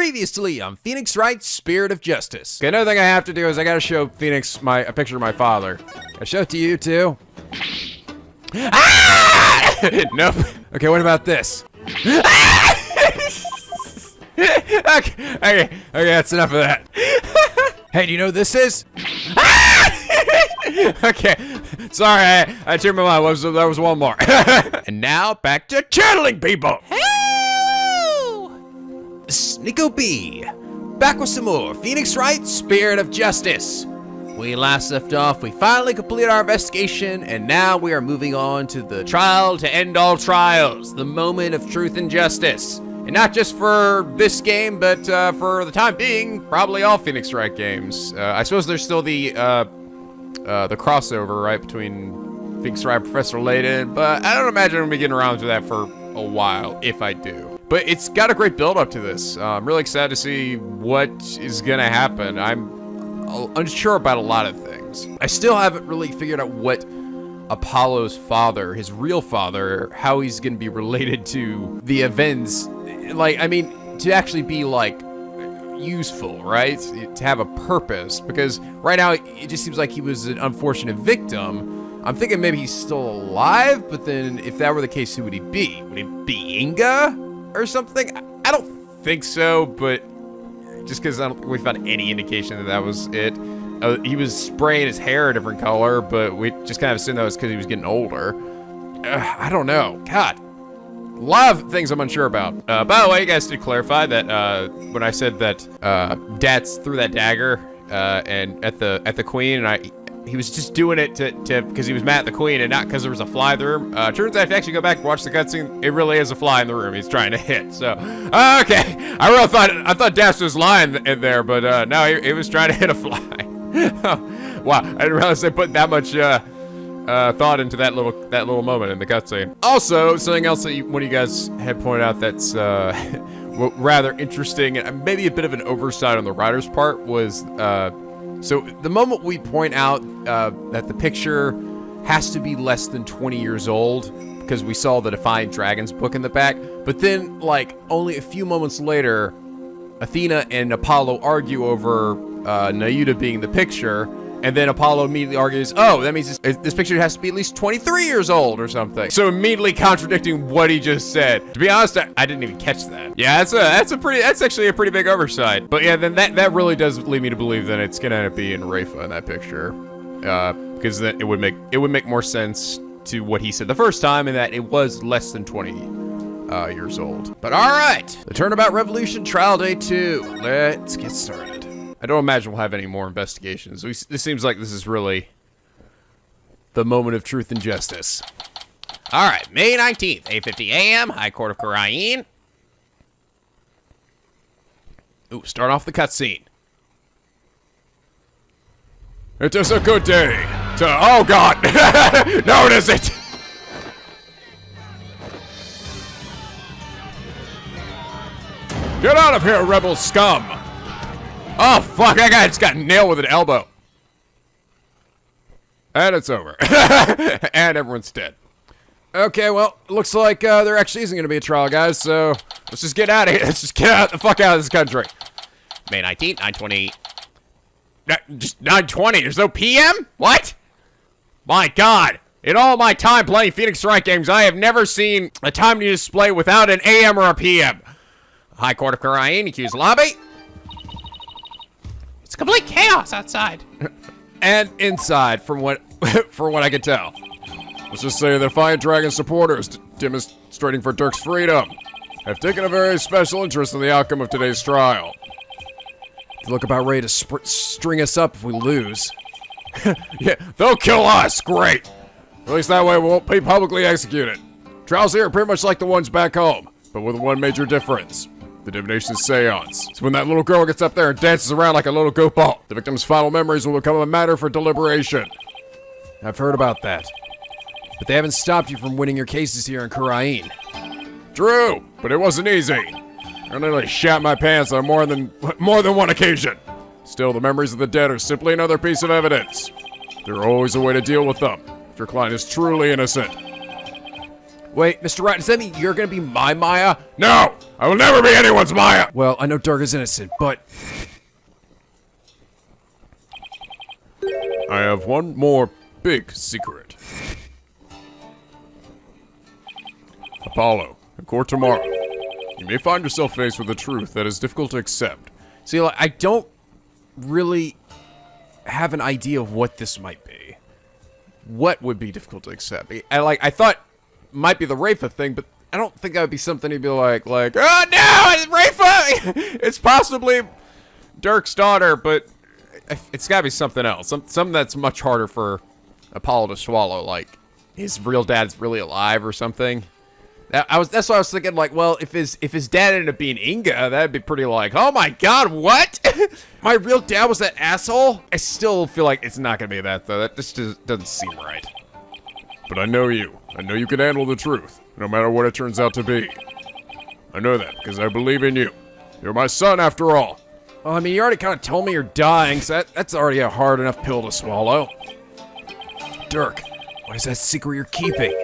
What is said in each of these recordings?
Previously on Phoenix Wright, Spirit of Justice. Okay, another thing I have to do is I gotta show Phoenix a picture of my father. I show it to you too. Ah! Nope. Okay, what about this? Okay, that's enough of that. Hey, do you know what this is? Okay, sorry, I changed my mind. There was one more. And now, back to channeling people. This is NicoB, back with some more Phoenix Wright, Spirit of Justice. We last left off, we finally completed our investigation, and now we are moving on to the trial to end all trials, the moment of truth and justice. And not just for this game, but for the time being, probably all Phoenix Wright games. I suppose there's still the crossover, right, between Phoenix Wright and Professor Layton, but I don't imagine I'm gonna be getting around to that for a while, if I do. But it's got a great build up to this. I'm really excited to see what is gonna happen. I'm unsure about a lot of things. I still haven't really figured out what Apollo's father, his real father, how he's gonna be related to the events. Like, I mean, to actually be, like, useful, right? To have a purpose. Because right now, it just seems like he was an unfortunate victim. I'm thinking maybe he's still alive, but then if that were the case, who would he be? Would it be Inga or something? I don't think so, but just because we found any indication that that was it. He was spraying his hair a different color, but we just kind of assumed that was because he was getting older. I don't know. God. A lot of things I'm unsure about. By the way, you guys did clarify that when I said that Dats threw that dagger and at the queen, and he was just doing it to because he was mad at the queen and not because there was a fly in the room. Turns out if you actually go back and watch the cutscene, it really is a fly in the room he's trying to hit. So okay, I thought Dats was lying in there, but no, he was trying to hit a fly. Wow, I didn't realize they put that much thought into that little moment in the cutscene. Also, something else that one of you guys had pointed out that's rather interesting and maybe a bit of an oversight on the writer's part was so the moment we point out that the picture has to be less than 20 years old because we saw the Defying Dragons book in the back, but then like only a few moments later, Athena and Apollo argue over NicoB being the picture. And then Apollo immediately argues, oh, that means this picture has to be at least 23 years old or something. So immediately contradicting what he just said. To be honest, I didn't even catch that. Yeah, that's actually a pretty big oversight. But yeah, then that really does lead me to believe that it's gonna end up being Rafa in that picture. Because then it would make more sense to what he said the first time, and that it was less than 20 years old. But all right, the Turnabout Revolution Trial Day 2. Let's get started. I don't imagine we'll have any more investigations. This seems like this is really the moment of truth and justice. All right, May 19th, 8:50 a.m., High Court of Khura'in. Ooh, start off the cutscene. It is a good day to... Oh, God! No, it isn't! Get out of here, rebel scum! Oh, fuck, that guy just got nailed with an elbow. And it's over. And everyone's dead. Okay, well, looks like there actually isn't going to be a trial, guys, so let's just get out of here. Let's just get the fuck out of this country. May 19th, 9:20. Just 9:20, there's no PM? What? My God. In all my time playing Phoenix Wright games, I have never seen a time display without an AM or a PM. High Court of Khura'in, accused lobby. It's complete chaos outside. And inside, from what I can tell. Let's just say the Defiant Dragon supporters demonstrating for Dirk's freedom have taken a very special interest in the outcome of today's trial. They look about ready to string us up if we lose. Yeah, they'll kill us, great. At least that way we won't be publicly executed. Trials here are pretty much like the ones back home, but with one major difference. The Divination Seance. So when that little girl gets up there and dances around like a little goat ball, the victim's final memories will become a matter for deliberation. I've heard about that. But they haven't stopped you from winning your cases here in Khura'in. True, but it wasn't easy. I nearly shat my pants on more than one occasion. Still, the memories of the dead are simply another piece of evidence. There's always a way to deal with them, if your client is truly innocent. Wait, Mr. Wright, does that mean you're gonna be my Maya? No! I will never be anyone's Maya! Well, I know Dirk is innocent, but... I have one more big secret. Apollo, in court tomorrow, you may find yourself faced with a truth that is difficult to accept. See, like, I don't really have an idea of what this might be. What would be difficult to accept? I thought it might be the Rafa thing, but I don't think that would be something he'd be like, oh no, it's Rafa! It's possibly Dirk's daughter, but it's gotta be something else. Something that's much harder for Apollo to swallow, like his real dad's really alive or something. That's what I was thinking, like, well, if his dad ended up being Inga, that'd be pretty like, oh my god, what? My real dad was that asshole? I still feel like it's not gonna be that, though. That just doesn't seem right. But I know you. I know you can handle the truth, no matter what it turns out to be. I know that, because I believe in you. You're my son, after all. Well, I mean, you already kind of told me you're dying, so that's already a hard enough pill to swallow. Dirk, what is that secret you're keeping?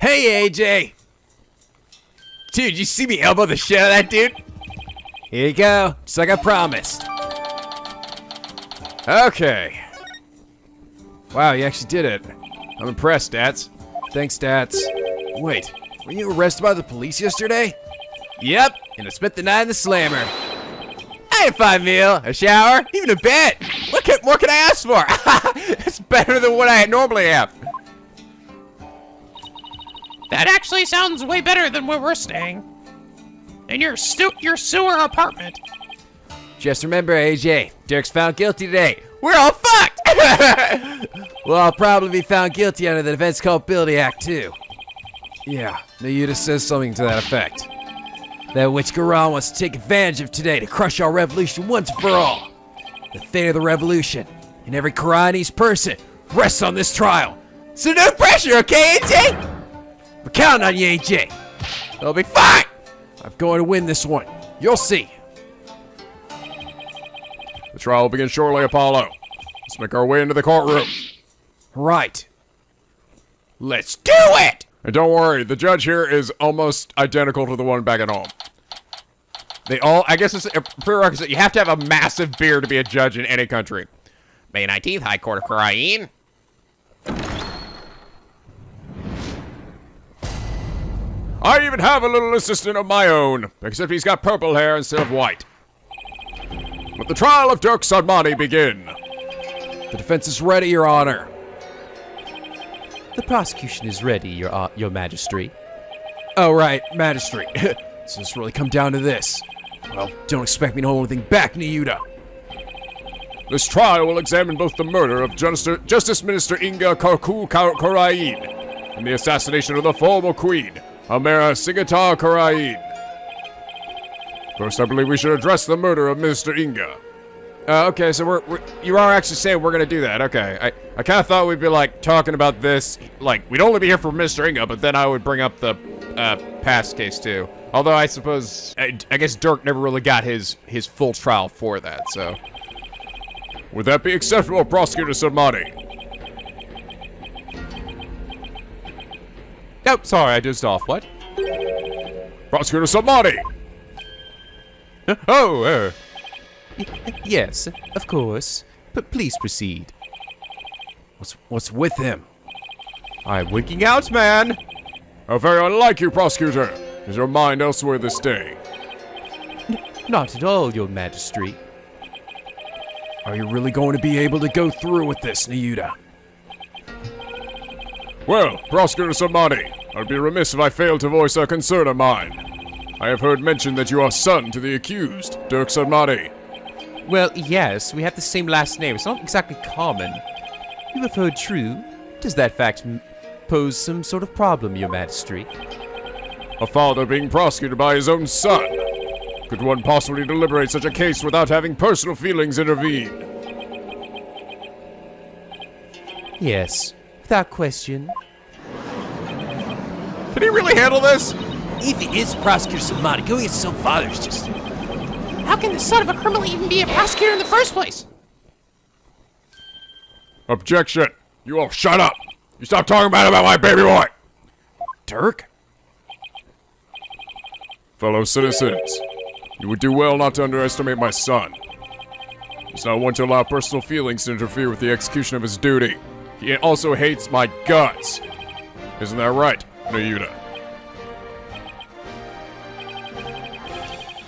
Hey, AJ! Dude, you see me elbow the shit out of that dude? Here you go, just like I promised. Okay. Wow, you actually did it. I'm impressed, Stats. Thanks, Stats. Wait, were you arrested by the police yesterday? Yep, and I spent the night in the slammer. I had a fine meal, a shower, even a bed. What more can I ask for? It's better than what I normally have. That actually sounds way better than where we're staying. In your sewer apartment. Just remember, AJ, Dirk's found guilty today. We're all fucked! Well, I'll probably be found guilty under the Defense Culpability Act, too. Yeah, Nayuda says something to that effect. That which Khura'in wants to take advantage of today to crush our revolution once and for all. The fate of the revolution, and every Khura'inese person, rests on this trial. So no pressure, okay, AJ? We're counting on you, AJ. It'll be fine. I'm going to win this one. You'll see. The trial will begin shortly, Apollo. Let's make our way into the courtroom. Right. Let's do it! And don't worry, the judge here is almost identical to the one back at home. They all, I guess it's a prerequisite. You have to have a massive beard to be a judge in any country. May 19th, High Court of Khura'in. I even have a little assistant of my own, except he's got purple hair instead of white. Let the trial of Dirk Sadmani begin. The defense is ready, Your Honor. The prosecution is ready, your Majesty. Oh, right, Magistrate. So it's really come down to this. Well, don't expect me to hold anything back, Nayuda. This trial will examine both the murder of Justice Minister Inga Khura'in and the assassination of the former queen, Amira Sigata Khura'in. First, I believe we should address the murder of Minister Inga. Okay, so you are actually saying we're gonna do that. Okay, I kind of thought we'd be like talking about this, like we'd only be here for Mr. Inga, but then I would bring up the past case too. Although I suppose I guess Dirk never really got his full trial for that. So would that be acceptable, Prosecutor Sadmani? Nope, sorry, I dozed off. What? Prosecutor Sadmani. Yes, of course. But please proceed. What's with him? I'm winking out, man. How very unlike you, Prosecutor. Is your mind elsewhere this day? Not at all, your Majesty. Are you really going to be able to go through with this, Nayuda? Well, Prosecutor Sadmani, I'd be remiss if I failed to voice a concern of mine. I have heard mention that you are son to the accused, Dirk Sadmani. Well, yes, we have the same last name. It's not exactly common. You have heard true. Does that fact pose some sort of problem, your Majesty? A father being prosecuted by his own son. Could one possibly deliberate such a case without having personal feelings intervene? Yes, without question. Can he really handle this? If he is Prosecutor Sadmani, going against his own father is just... How can the son of a criminal even be a prosecutor in the first place? Objection! You all shut up! You stop talking bad about my baby boy! Dirk? Fellow citizens, you would do well not to underestimate my son. He does not want to allow personal feelings to interfere with the execution of his duty. He also hates my guts. Isn't that right, Nayuda?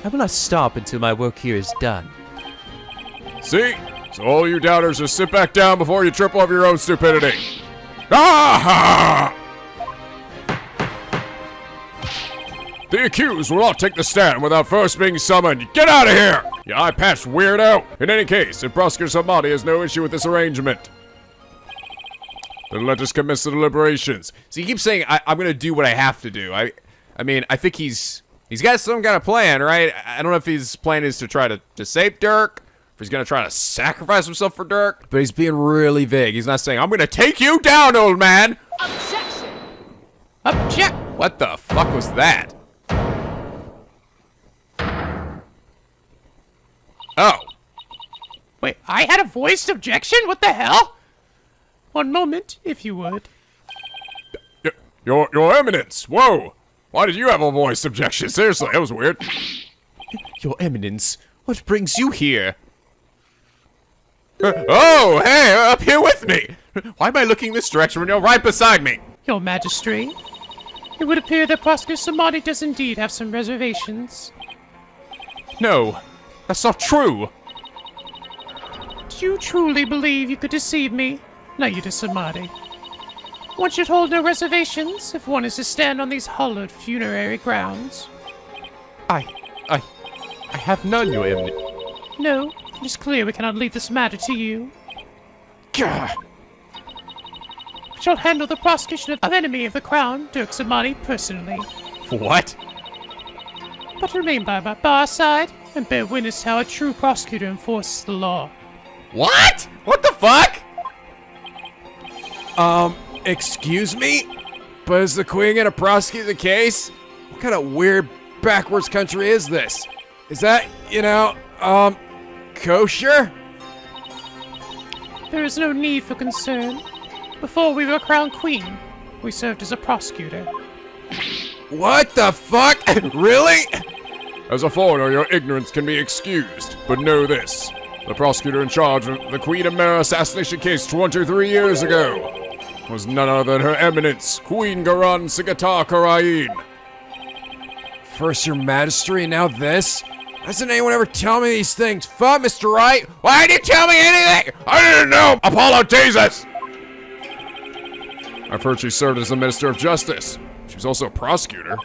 I will not stop until my work here is done. See? So all you doubters just sit back down before you trip over your own stupidity. Ah! The accused will not take the stand without first being summoned. Get out of here! You eye-patched weirdo! In any case, if Prosecutor Samadi has no issue with this arrangement, then let us commence the deliberations. So he keeps saying, I'm gonna do what I have to do. I mean, I think he's got some kind of plan, right? I don't know if his plan is to try to save Dirk, if he's gonna try to sacrifice himself for Dirk, but he's being really vague. He's not saying, I'm gonna take you down, old man! Objection! Object! What the fuck was that? Oh. Wait, I had a voiced objection? What the hell? One moment, if you would. Your Eminence! Whoa! Why did you have a voice objection? Seriously, that was weird. Your Eminence, what brings you here? Oh, hey, up here with me! Why am I looking this direction when you're right beside me? Your Majesty, it would appear that Prosecutor Samadi does indeed have some reservations. No, that's not true. Do you truly believe you could deceive me, Nayuda Samadi? One should hold no reservations if one is to stand on these hallowed funerary grounds. I have none, Your Eminence. No, it is clear we cannot leave this matter to you. Gah. We shall handle the prosecution of enemy of the crown, Dirk Samadi, personally. What? But remain by my bar side and bear witness to how a true prosecutor enforces the law. What? What the fuck? Excuse me? But is the Queen gonna prosecute the case? What kind of weird backwards country is this? Is that, kosher? There is no need for concern. Before we were crowned queen, we served as a prosecutor. What the fuck? Really? As a foreigner, your ignorance can be excused. But know this. The prosecutor in charge of the Queen of Mara assassination case 23 years ago was none other than Her Eminence, Queen Garan Sigatar Khura'in. First your majesty, now this? Doesn't anyone ever tell me these things? Fuck, Mr. Wright! Why didn't you tell me anything? I didn't know! Apollo, Jesus! I've heard she served as a Minister of Justice. She was also a prosecutor.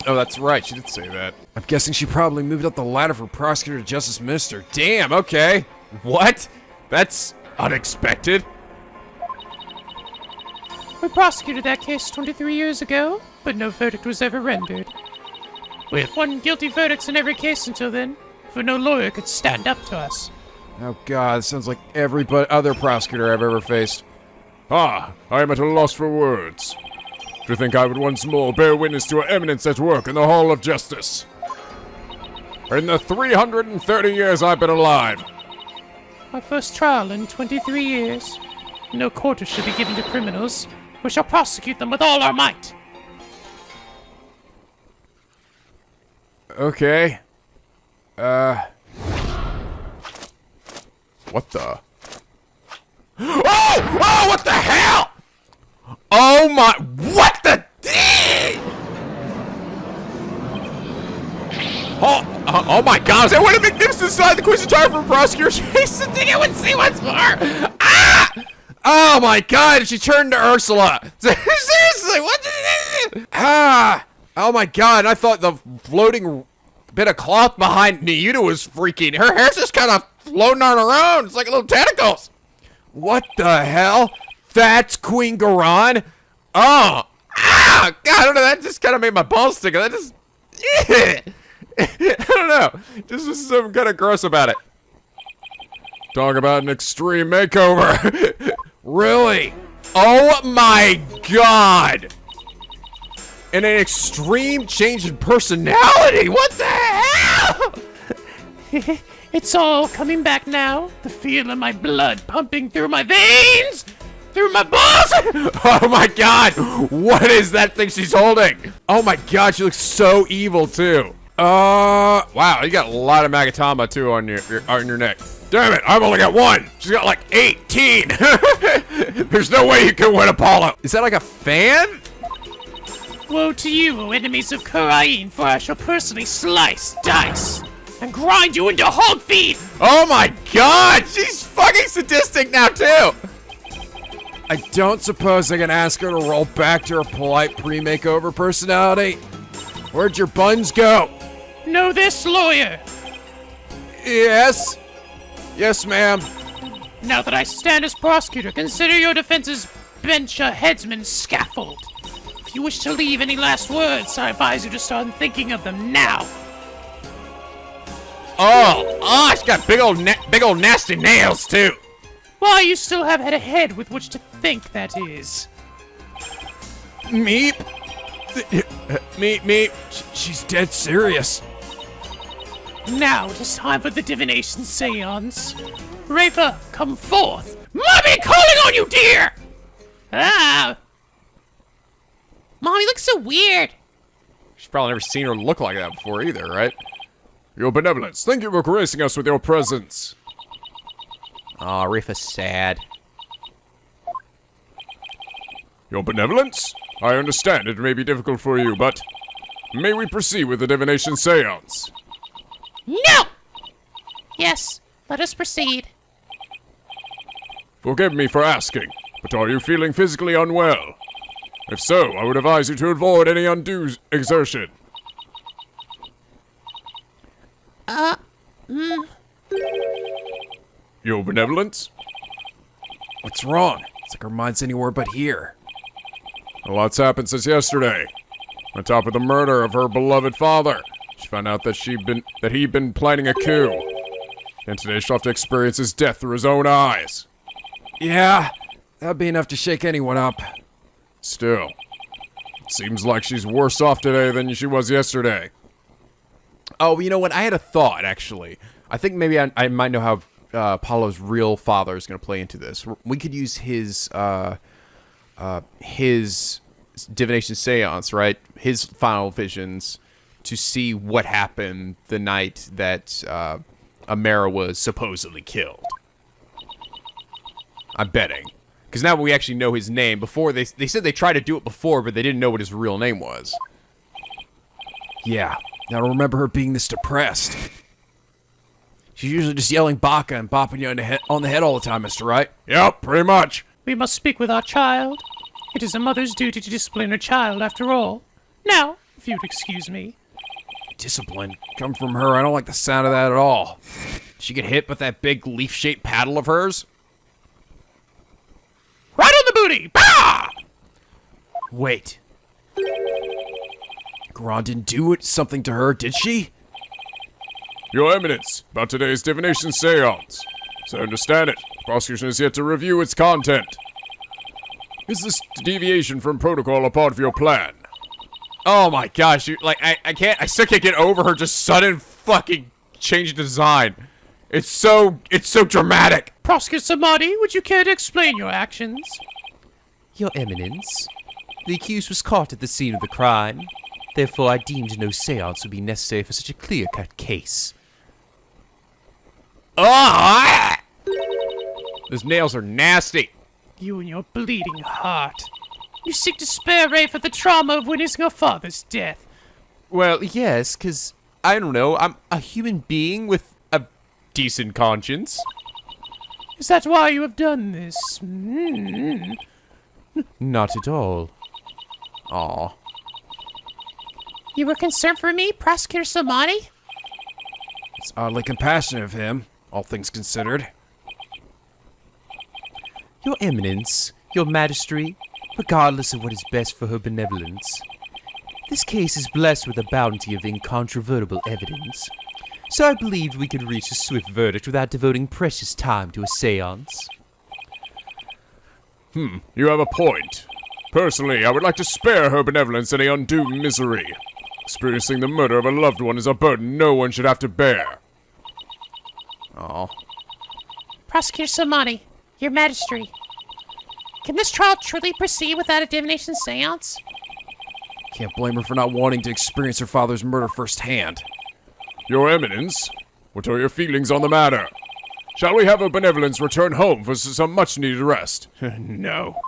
Oh, that's right, she did say that. I'm guessing she probably moved up the ladder from prosecutor to justice minister. Damn, okay. What? That's unexpected. We prosecuted that case 23 years ago, but no verdict was ever rendered. We had one guilty verdicts in every case until then, for no lawyer could stand up to us. Oh god, this sounds like every other prosecutor I've ever faced. Ah, I am at a loss for words. To think I would once more bear witness to Her Eminence at work in the Hall of Justice. In the 330 years I've been alive. Our first trial in 23 years. No quarter should be given to criminals. We shall prosecute them with all our might. Okay. What the? Oh, what the hell? Oh my, what the? Oh my god, is that one of the magnificent side of the Queen's attire for prosecutor's case? The thing I would see once more! Ah! Oh my god, she turned to Ursula! Seriously, what did it? Ah! Oh my god, and I thought the floating bit of cloth behind Nayuda was freaking. Her hair's just kind of floating on her own. It's like little tentacles. What the hell? That's Queen Garan? Oh! Ah! God, I don't know, that just kind of made my balls stick. That just... I don't know. Just was something kind of gross about it. Talk about an extreme makeover. Really? Oh my god! And an extreme change in personality? What the hell? It's all coming back now. The feel of my blood pumping through my veins. through my balls! Oh my god! What is that thing she's holding? Oh my god, she looks so evil too. Wow, you got a lot of Magatama too on your neck. Damn it, I've only got one. She's got like 18. There's no way you can win Apollo. Is that like a fan? Woe to you, O enemies of Khura'in, for I shall personally slice, dice, and grind you into hog feed! Oh my god, she's fucking sadistic now too. I don't suppose I can ask her to roll back to her polite pre-makeover personality? Where'd your buns go? Know this, lawyer. Yes? Yes, ma'am. Now that I stand as prosecutor, consider your defense's bench a headsman's scaffold. If you wish to leave any last words, I advise you to start thinking of them now. Oh, she's got big old nasty nails too. Why, you still have had a head with which to think, that is. Meep? Meep. She's dead serious. Now it is time for the Divination Seance. Rafa, come forth. Mommy calling on you, dear! Ah! Mommy looks so weird. She's probably never seen her look like that before either, right? Your benevolence, thank you for gracing us with your presence. Aw, Rafa's sad. Your benevolence? I understand it may be difficult for you, but may we proceed with the Divination Seance? No! Yes, let us proceed. Forgive me for asking, but are you feeling physically unwell? If so, I would advise you to avoid any undue exertion. Your benevolence? What's wrong? It's like her mind's anywhere but here. A lot's happened since yesterday. On top of the murder of her beloved father, she found out that he'd been planning a coup. And today she'll have to experience his death through his own eyes. Yeah, that'd be enough to shake anyone up. Still, it seems like she's worse off today than she was yesterday. Oh, you know what? I had a thought, actually. I think maybe I might know how Apollo's real father is going to play into this. We could use his divination seance, right? His final visions to see what happened the night that Amara was supposedly killed. I'm betting. Because now we actually know his name. Before, they said they tried to do it before, but they didn't know what his real name was. Yeah, I don't remember her being this depressed. She's usually just yelling baka and bopping you on the head all the time, Mr. Wright. Yep, pretty much. We must speak with our child. It is a mother's duty to discipline her child, after all. Now, if you'd excuse me. Discipline? Come from her, I don't like the sound of that at all. She get hit with that big leaf-shaped paddle of hers? Right on the booty! Bah! Wait. Khura'in didn't do something to her, did she? Your Eminence, about today's divination seance. So understand it, the prosecution is yet to review its content. Is this deviation from protocol a part of your plan? Oh my gosh, I still can't get over her just sudden fucking change of design. It's so dramatic. Prosecutor Samadhi, would you care to explain your actions? Your Eminence, the accused was caught at the scene of the crime. Therefore, I deemed no seance would be necessary for such a clear-cut case. Ah! Those nails are nasty. You and your bleeding heart. You seek to spare Ray for the trauma of witnessing her father's death. Well, yes, because, I don't know, I'm a human being with a decent conscience. Is that why you have done this? Not at all. Aw. You were concerned for me, Prosecutor Samadhi? It's oddly compassionate of him, all things considered. Your Eminence, your Majesty, regardless of what is best for her benevolence, this case is blessed with a bounty of incontrovertible evidence, so I believed we could reach a swift verdict without devoting precious time to a seance. You have a point. Personally, I would like to spare her benevolence any undue misery. Experiencing the murder of a loved one is a burden no one should have to bear. Aw. Prosecutor Samadhi, your Majesty. Can this trial truly proceed without a divination seance? Can't blame her for not wanting to experience her father's murder firsthand. Your Eminence, what are your feelings on the matter? Shall we have her benevolence return home for some much-needed rest? No.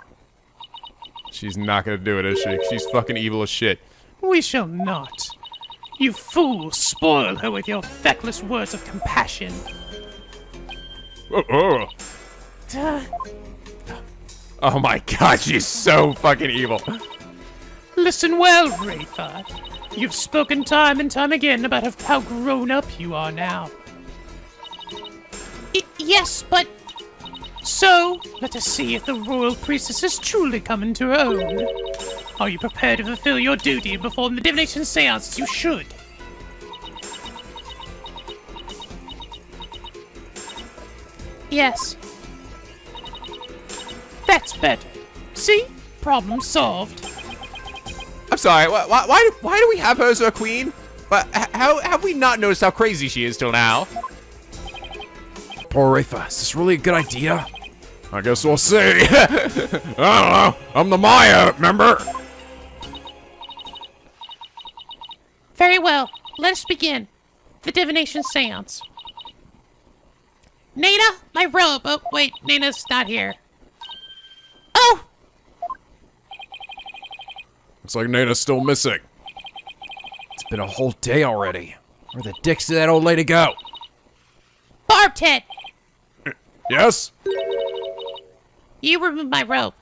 She's not gonna do it, is she? She's fucking evil as shit. We shall not. You fool, spoil her with your feckless words of compassion. Oh my god, she's so fucking evil. Listen well, Rafa. You've spoken time and time again about how grown up you are now. Yes, but... So, let us see if the royal priestess has truly come into her own. Are you prepared to fulfill your duty and perform the divination seance as you should? Yes. That's better. See? Problem solved. I'm sorry, why do we have her as a queen? How have we not noticed how crazy she is till now? Poor Rafa, is this really a good idea? I guess we'll see. I don't know. I'm the Maya, remember? Very well. Let us begin. The divination seance. Nana, my robe. Oh, wait, Nana's not here. Oh! Looks like Nana's still missing. It's been a whole day already. Where the dicks did that old lady go? Barbed head! Yes? You remove my robe.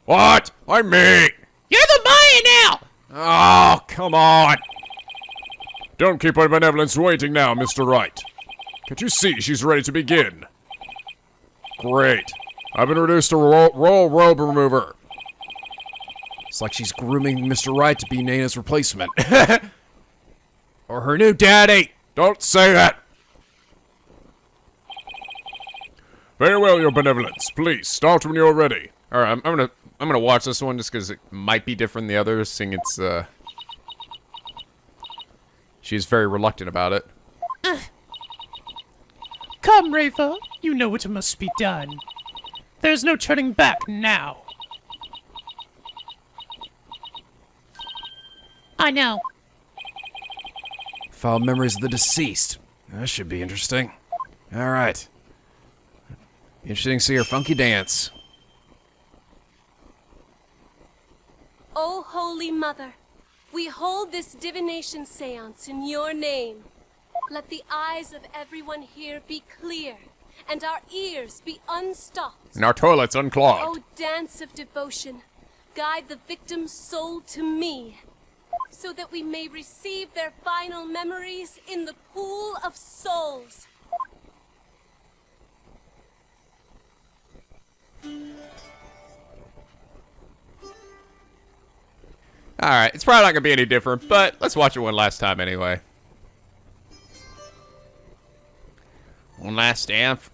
What? I'm me. You're the Maya now! Oh, come on. Don't keep our benevolence waiting now, Mr. Wright. Can't you see she's ready to begin? Great. I've been reduced to royal robe remover. It's like she's grooming Mr. Wright to be Nana's replacement. Or her new daddy. Don't say that. Very well, your benevolence. Please start when you're ready. All right, I'm gonna watch this one just because it might be different than the others. Seeing it's she's very reluctant about it. Come, Rafa. You know what must be done. There's no turning back now. I know. File memories of the deceased. That should be interesting. All right. Interesting to see her funky dance. O Holy Mother, we hold this divination seance in your name. Let the eyes of everyone here be clear, and our ears be unstopped. And our toilets unclogged. O dance of devotion, guide the victim's soul to me, so that we may receive their final memories in the pool of souls. Alright, it's probably not gonna be any different, but let's watch it one last time anyway. One last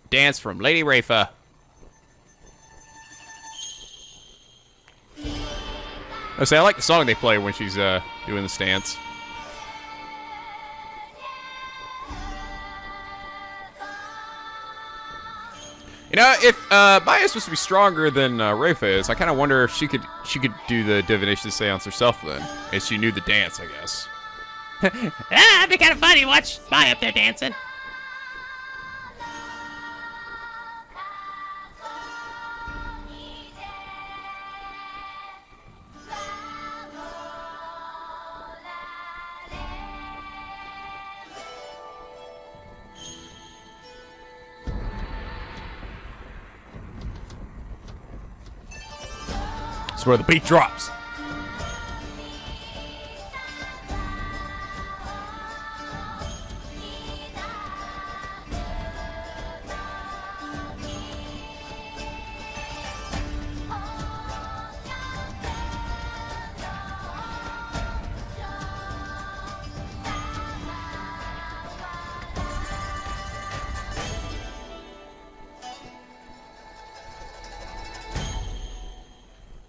dance from Lady Rafa. I like the song they play when she's doing this dance. You know, if Maya's supposed to be stronger than Rafa is, I kind of wonder if she could do the divination seance herself then, if she knew the dance, I guess. It'd be kind of funny to watch Maya up there dancing. That's where the beat drops.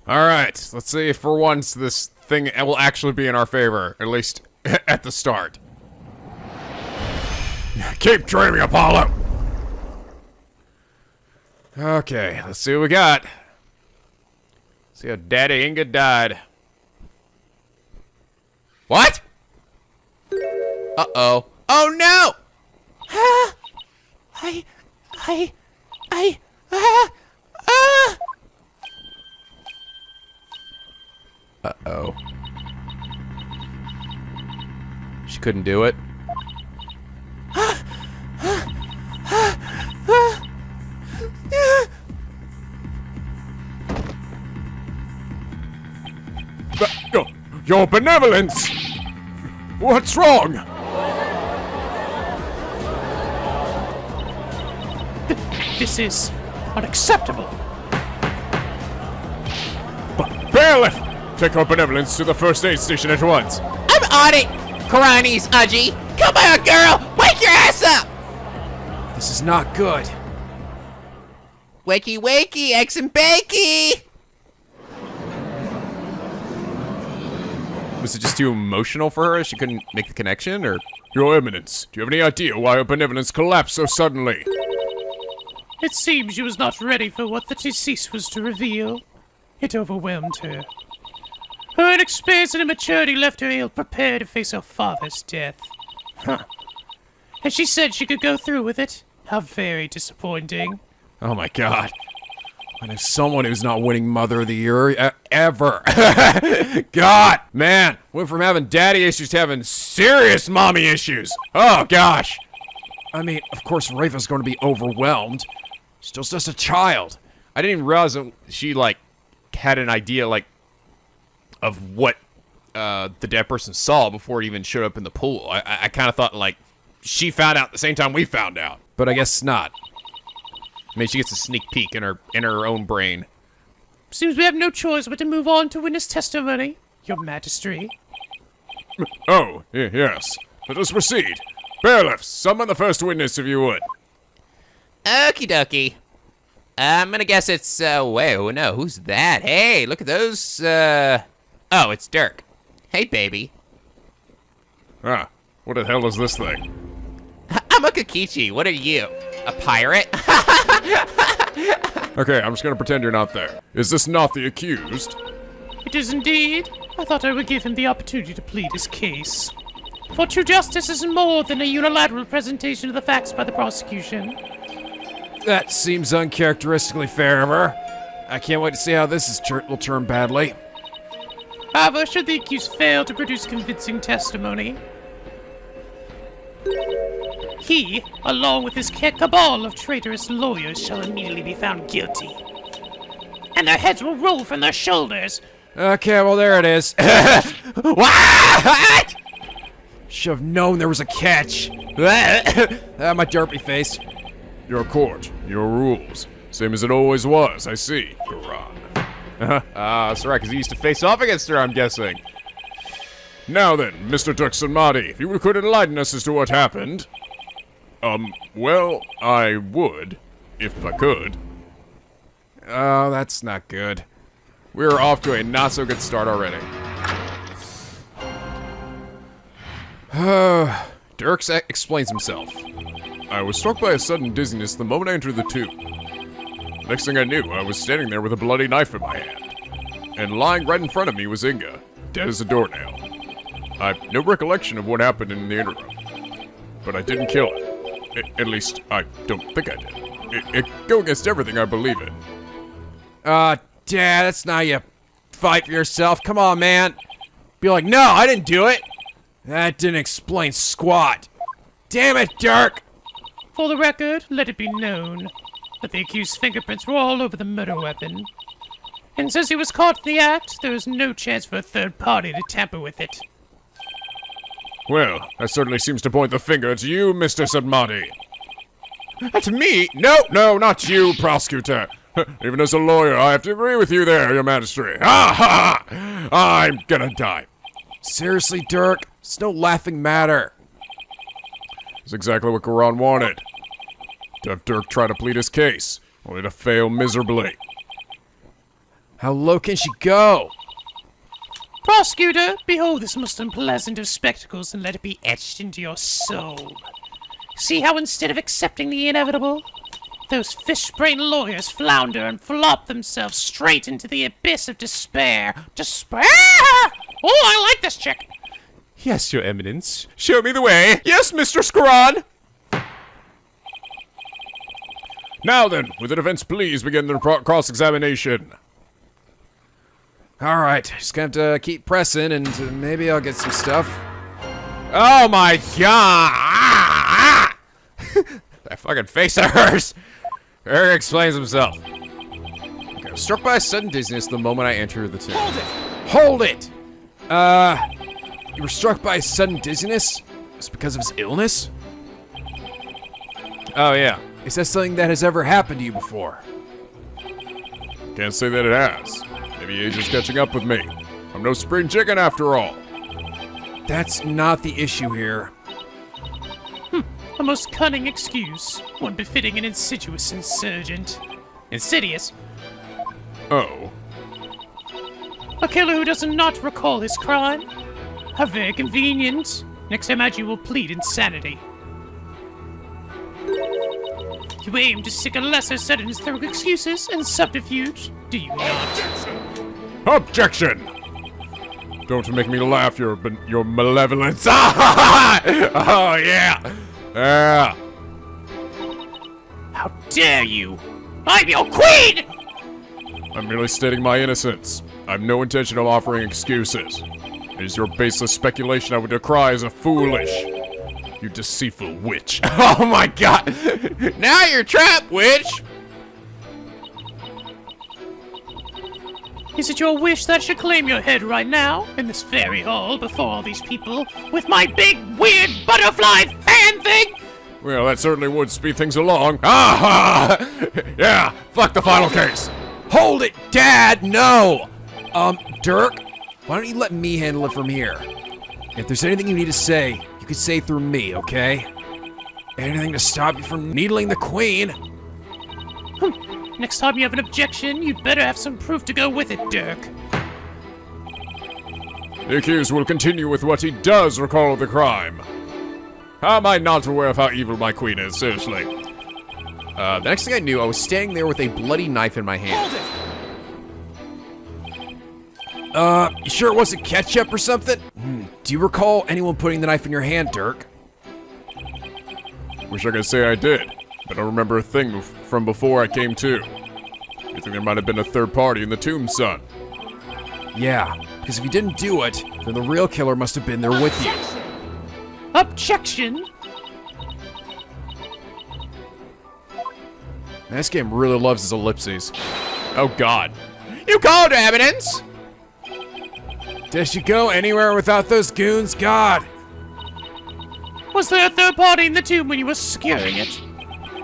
Alright, let's see if for once this thing will actually be in our favor, at least at the start. Keep dreaming, Apollo! Okay, let's see what we got. See how Daddy Inga died. What? Uh-oh. Oh, no! Uh-oh. She couldn't do it. Your benevolence! What's wrong? This is unacceptable. Bailiff! Take our benevolence to the first aid station at once. I'm on it, Khura'in's Udgy. Come on, girl! Wake your ass up! This is not good. Wakey, wakey, eggs and bakey! Was it just too emotional for her? She couldn't make the connection, or? Your Eminence, do you have any idea why her benevolence collapsed so suddenly? It seems she was not ready for what the deceased was to reveal. It overwhelmed her. Her inexperience and immaturity left her ill-prepared to face her father's death. Huh. And she said she could go through with it. How very disappointing. Oh my god. And if someone who's not winning Mother of the Year ever. God, man. Went from having daddy issues to having serious mommy issues. Oh gosh. I mean, of course, Rafa's going to be overwhelmed. Still just a child. I didn't even realize that she, like, had an idea, like, of what the dead person saw before it even showed up in the pool. I kind of thought, like, she found out at the same time we found out. But I guess not. I mean, she gets a sneak peek in her own brain. Seems we have no choice but to move on to witness testimony, Your Majesty. Oh, yes. Let us proceed. Bailiffs, summon the first witness if you would. Okie dokie. I'm gonna guess it's, wait, no, who's that? Hey, look at those, oh, it's Dirk. Hey, baby. Ah, what the hell is this thing? I'm a Kokichi. What are you? A pirate? Okay, I'm just gonna pretend you're not there. Is this not the accused? It is indeed. I thought I would give him the opportunity to plead his case. For true justice is more than a unilateral presentation of the facts by the prosecution. That seems uncharacteristically fair of her. I can't wait to see how this will turn badly. However, should the accused fail to produce convincing testimony, he, along with his cabal of traitorous lawyers, shall immediately be found guilty. And their heads will roll from their shoulders. Okay, well, there it is. What? Should have known there was a catch. My derpy face. Your court, your rules. Same as it always was, I see, Khura'in. That's right, because he used to face off against her, I'm guessing. Now then, Mr. Duxanmadi, if you could enlighten us as to what happened. Well, I would, if I could. Oh, that's not good. We're off to a not-so-good start already. Dirks explains himself. I was struck by a sudden dizziness the moment I entered the tube. Next thing I knew, I was standing there with a bloody knife in my hand. And lying right in front of me was Inga, dead as a doornail. I've no recollection of what happened in the interim. But I didn't kill her. At least, I don't think I did. It go against everything I believe in. Dad, that's not you fight for yourself. Come on, man. Be like, no, I didn't do it. That didn't explain squat. Damn it, Dirk. For the record, let it be known that the accused's fingerprints were all over the murder weapon. And since he was caught in the act, there is no chance for a third party to tamper with it. Well, that certainly seems to point the finger at you, Mr. Sadmati. At me? No, not you, prosecutor. Even as a lawyer, I have to agree with you there, your majesty. Ha ha! I'm gonna die. Seriously, Dirk, it's no laughing matter. It's exactly what Khura'in wanted. To have Dirk try to plead his case, only to fail miserably. How low can she go? Prosecutor, behold this most unpleasant of spectacles and let it be etched into your soul. See how instead of accepting the inevitable, Those fish-brain lawyers flounder and flop themselves straight into the abyss of despair. Despair! Oh, I like this chick. Yes, Your Eminence. Show me the way. Yes, Mr. Khura'in. Now then, will the defense please begin their cross-examination? All right, just gonna have to keep pressing, and maybe I'll get some stuff. Oh my god! That fucking face of hers! Eric explains himself. Okay, I was struck by a sudden dizziness the moment I entered the tomb. Hold it! You were struck by a sudden dizziness? It's because of his illness? Oh yeah. Is that something that has ever happened to you before? Can't say that it has. Maybe age is catching up with me. I'm no spring chicken after all. That's not the issue here. A most cunning excuse, one befitting an insidious insurgent. Insidious? Oh. A killer who does not recall his crime? How very convenient. Next I imagine you will plead insanity. You aim to seek a lesser sentence through excuses and subterfuge, do you not? Objection! Don't make me laugh, your malevolence. Oh yeah! Yeah! How dare you! I'm your queen! I'm merely stating my innocence. I've no intention of offering excuses. It is your baseless speculation I would decry as a foolish. You deceitful witch. Oh my god! Now you're trapped, witch! Is it your wish that I should claim your head right now, in this very hall, before all these people, with my big, weird butterfly fan thing? Well, that certainly would speed things along. Ah! Yeah, fuck the final case. Hold it, Dad! No! Dirk, why don't you let me handle it from here? If there's anything you need to say, you can say through me, okay? Anything to stop you from needling the queen? Next time you have an objection, you'd better have some proof to go with it, Dirk. The accused will continue with what he does recall of the crime. How am I not aware of how evil my queen is, seriously? The next thing I knew, I was standing there with a bloody knife in my hand. You sure it wasn't ketchup or something? Do you recall anyone putting the knife in your hand, Dirk? Wish I could say I did, but I don't remember a thing from before I came to. You think there might have been a third party in the tomb, son? Yeah, because if you didn't do it, then the real killer must have been there with you. Objection! Man, this game really loves its ellipses. Oh god. You called evidence! Does she go anywhere without those goons? God! Was there a third party in the tomb when you were securing it?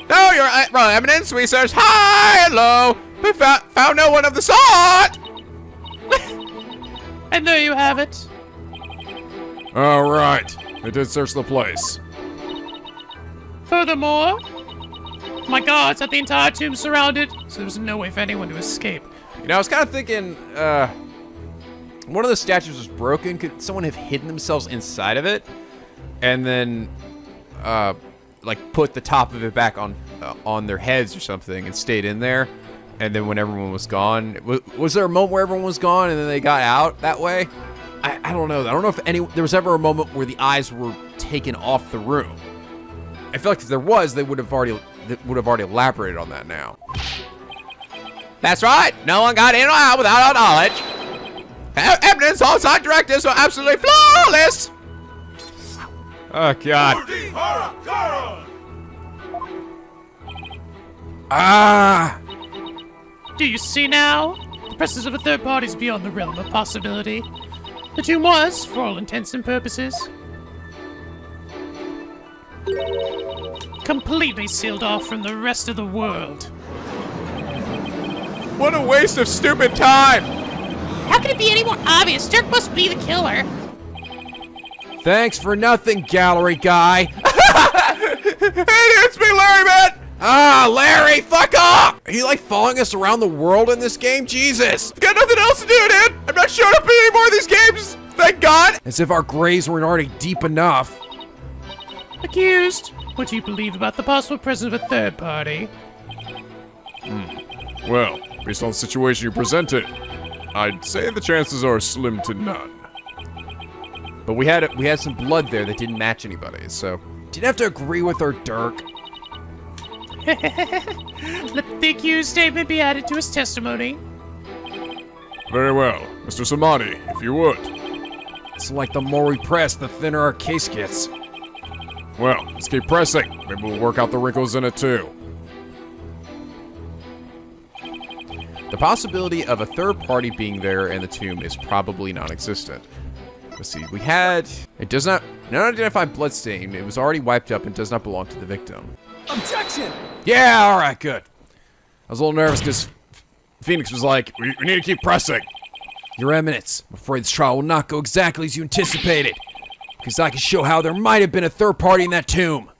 No, your Royal Eminence, we searched high and low, but found no one of the sort! And there you have it. Alright, I did search the place. Furthermore, my guards had the entire tomb surrounded, so there was no way for anyone to escape. You know, I was kind of thinking, one of the statues was broken. Could someone have hidden themselves inside of it? And then, like, put the top of it back on their heads or something and stayed in there? And then when everyone was gone, was there a moment where everyone was gone and then they got out that way? I don't know. I don't know if there was ever a moment where the eyes were taken off the room. I feel like if there was, they would have already elaborated on that now. That's right. No one got in or out without our knowledge. Evidence on site directives were absolutely flawless. Oh god. Ah! Do you see now? The presence of a third party is beyond the realm of possibility. The tomb was, for all intents and purposes, completely sealed off from the rest of the world. What a waste of stupid time! How can it be any more obvious? Dirk must be the killer. Thanks for nothing, gallery guy. Hey, it's me, Larry, man! Ah, Larry, fuck off! Are you like following us around the world in this game? Jesus! I've got nothing else to do, dude! I'm not showing up in any more of these games! Thank God! As if our graves weren't already deep enough. Accused, what do you believe about the possible presence of a third party? Well, based on the situation you presented, I'd say the chances are slim to none. But we had some blood there that didn't match anybody, so didn't have to agree with her, Dirk. Let the accused statement be added to his testimony. Very well. Mr. Samani, if you would. It's like the more we press, the thinner our case gets. Well, let's keep pressing. Maybe we'll work out the wrinkles in it too. The possibility of a third party being there in the tomb is probably non-existent. Let's see, it does not identify bloodstain. It was already wiped up and does not belong to the victim. Objection! Yeah, alright, good. I was a little nervous because Phoenix was like, we need to keep pressing. Your Eminence, I'm afraid this trial will not go exactly as you anticipated. Because I can show how there might have been a third party in that tomb.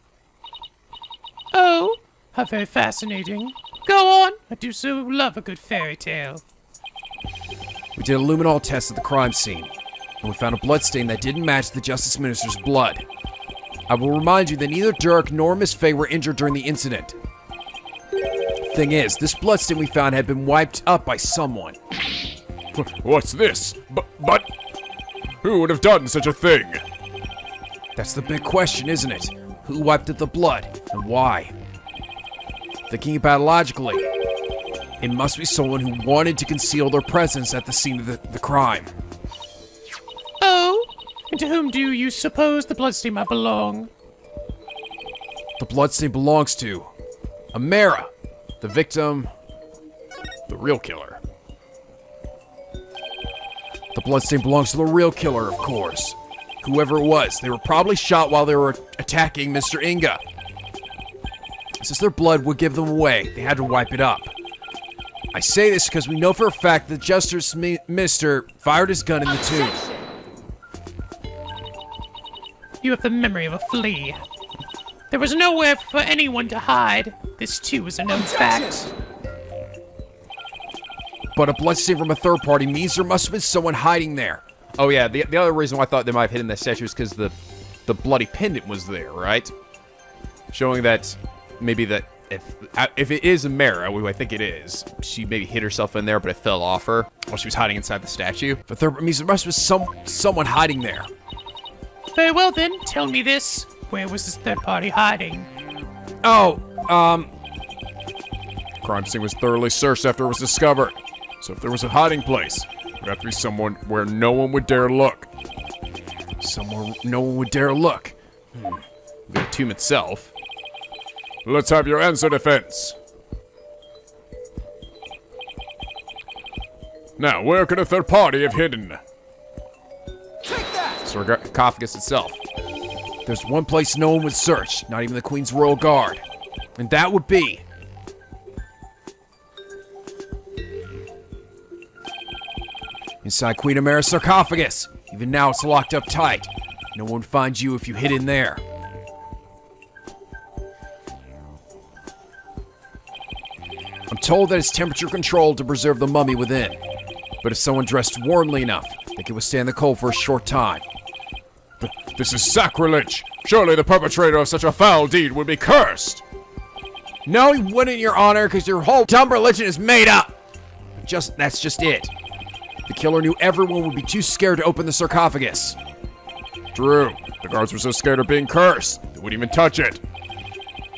Oh, how very fascinating. Go on. I do so love a good fairy tale. We did a luminol test at the crime scene, and we found a bloodstain that didn't match the Justice Minister's blood. I will remind you that neither Dirk nor Miss Faye were injured during the incident. Thing is, this bloodstain we found had been wiped up by someone. What's this? But who would have done such a thing? That's the big question, isn't it? Who wiped up the blood, and why? Thinking about it logically, it must be someone who wanted to conceal their presence at the scene of the crime. Oh, and to whom do you suppose the bloodstain might belong? The bloodstain belongs to Amara, the victim, The real killer. The bloodstain belongs to the real killer, of course. Whoever it was, they were probably shot while they were attacking Mr. Inga. Since their blood would give them away, they had to wipe it up. I say this because we know for a fact that Justice Minister fired his gun in the tomb. You have the memory of a flea. There was nowhere for anyone to hide. This too is a known fact. But a bloodstain from a third party means there must have been someone hiding there. Oh yeah, the other reason why I thought they might have hidden that statue is because the bloody pendant was there, right? Showing that maybe that if it is Amara, who I think it is, she maybe hid herself in there, but it fell off her while she was hiding inside the statue. But there means there must have been someone hiding there. Very well then, tell me this. Where was this third party hiding? Oh, Crime scene was thoroughly searched after it was discovered. So if there was a hiding place, it would have to be somewhere where no one would dare look. somewhere no one would dare look. The tomb itself. Let's have your answer, defense. Now, where could a third party have hidden? Sarcophagus itself. There's one place no one would search, not even the Queen's Royal Guard. And that would be... inside Queen Amara's sarcophagus. Even now it's locked up tight. No one would find you if you hid in there. I'm told that it's temperature controlled to preserve the mummy within. But if someone dressed warmly enough, they could withstand the cold for a short time. This is sacrilege! Surely the perpetrator of such a foul deed would be cursed! No, he wouldn't, Your Honor, because your whole dumb religion is made up! That's just it. The killer knew everyone would be too scared to open the sarcophagus. True. The guards were so scared of being cursed, they wouldn't even touch it.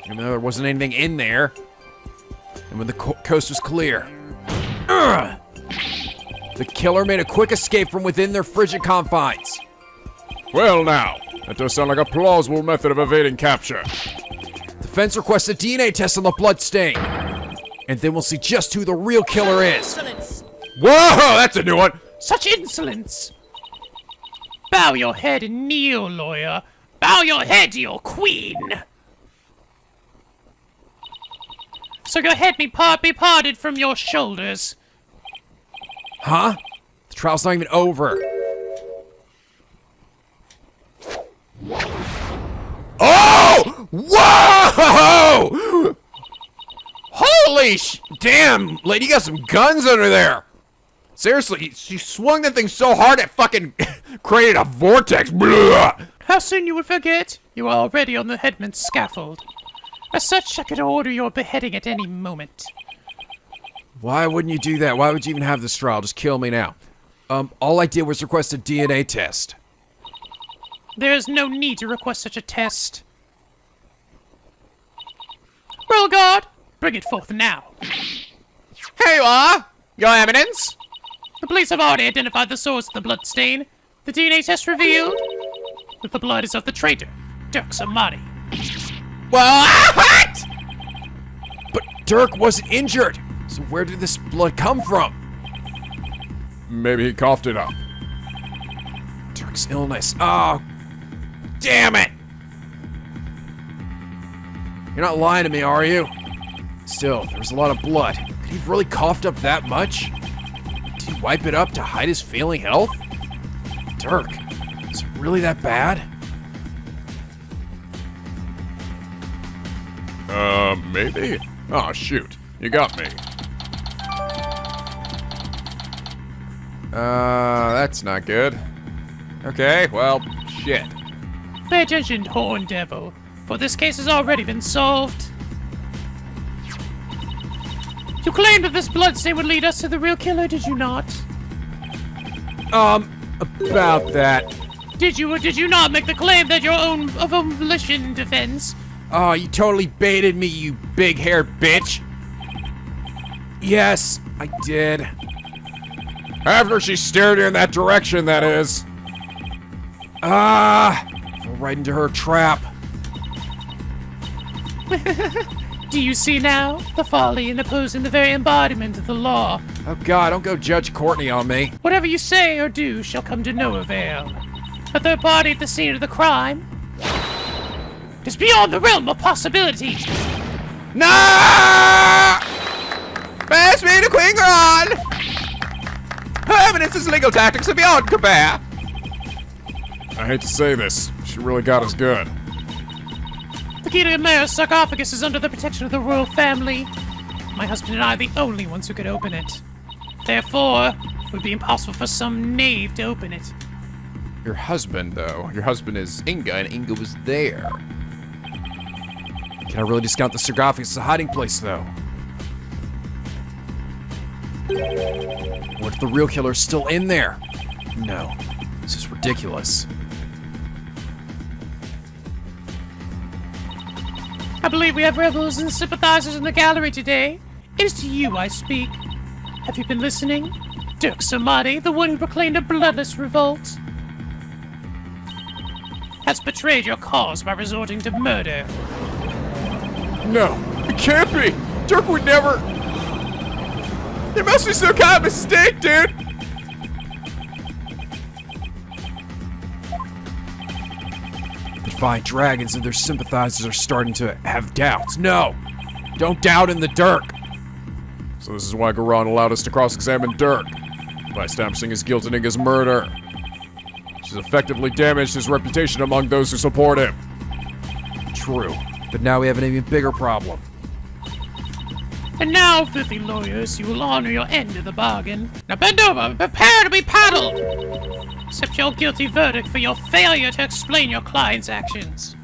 Even though there wasn't anything in there. And when the coast was clear... the killer made a quick escape from within their frigid confines. Well now, that does sound like a plausible method of evading capture. Defense requests a DNA test on the bloodstain. And then we'll see just who the real killer is. Whoa, that's a new one! Such insolence! Bow your head and kneel, lawyer. Bow your head to your queen. So your head be parted from your shoulders. Huh? The trial's not even over. Oh! Whoa! Holy damn, lady, you got some guns under there. Seriously, she swung that thing so hard it fucking created a vortex. Blah. How soon you would forget? You are already on the headman's scaffold. As such, I could order your beheading at any moment. Why wouldn't you do that? Why would you even have this trial? Just kill me now. All I did was request a DNA test. There is no need to request such a test. Royal Guard, bring it forth now. Here you are, Your Eminence. The police have already identified the source of the blood stain. The DNA test revealed that the blood is of the traitor, Dirk Samadi. What? But Dirk wasn't injured. So where did this blood come from? Maybe he coughed it up. Dirk's illness. Oh, damn it! You're not lying to me, are you? Still, there was a lot of blood. Could he have really coughed up that much? Did he wipe it up to hide his failing health? Dirk, is it really that bad? Maybe? Oh, shoot. You got me. That's not good. Okay, well, shit. Pay attention, Horn Devil, for this case has already been solved. You claimed that this bloodstain would lead us to the real killer, did you not? About that. Did you or did you not make the claim that your own volition defense? Oh, you totally baited me, you big-haired bitch. Yes, I did. After she steered you in that direction, that is. Fell right into her trap. Do you see now the folly in opposing the very embodiment of the law? Oh God, don't go Judge Courtney on me. Whatever you say or do shall come to no avail. A third party at the scene of the crime is beyond the realm of possibility. No! Pass me to Queen Khura'in! Her Eminence's legal tactics are beyond compare. I hate to say this. She really got us good. The key to the mayor's sarcophagus is under the protection of the royal family. My husband and I are the only ones who could open it. Therefore, it would be impossible for some knave to open it. Your husband, though. Your husband is Inga, and Inga was there. Can I really discount the sarcophagus as a hiding place, though? What if the real killer's still in there? No, this is ridiculous. I believe we have rebels and sympathizers in the gallery today. It is to you I speak. Have you been listening? Dirk Samadi, the one who proclaimed a bloodless revolt, has betrayed your cause by resorting to murder. No, it can't be! Dirk would never... There must be some kind of mistake, dude! Defy dragons and their sympathizers are starting to have doubts. No! Don't doubt in the Dirk! So this is why Khura'in allowed us to cross-examine Dirk, by establishing his guilt in Inga's murder. She's effectively damaged his reputation among those who support him. True, but now we have an even bigger problem. And now, filthy lawyers, you will honor your end of the bargain. Now bend over and prepare to be paddled! Accept your guilty verdict for your failure to explain your client's actions.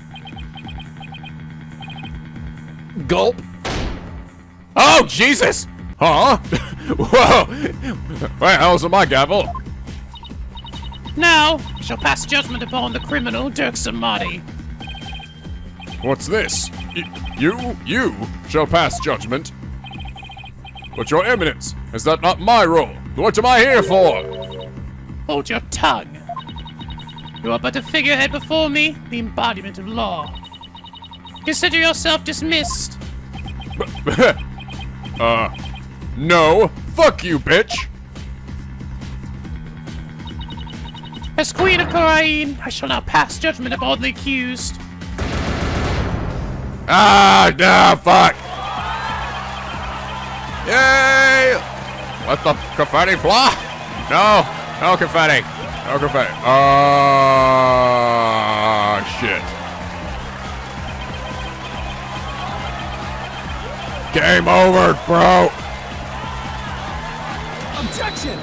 Gulp! Oh, Jesus! Huh? Whoa! Where the hell's my gavel? Now, I shall pass judgment upon the criminal Dirk Samadi. What's this? You shall pass judgment. But your eminence, is that not my role? What am I here for? Hold your tongue. You are but a figurehead before me, the embodiment of law. Consider yourself dismissed. No. Fuck you, bitch. As Queen of Khura'in, I shall now pass judgment upon the accused. Ah, no, fuck. Yay! Let the confetti fly. No confetti. No confetti. Oh, shit. Game over, bro. Objection!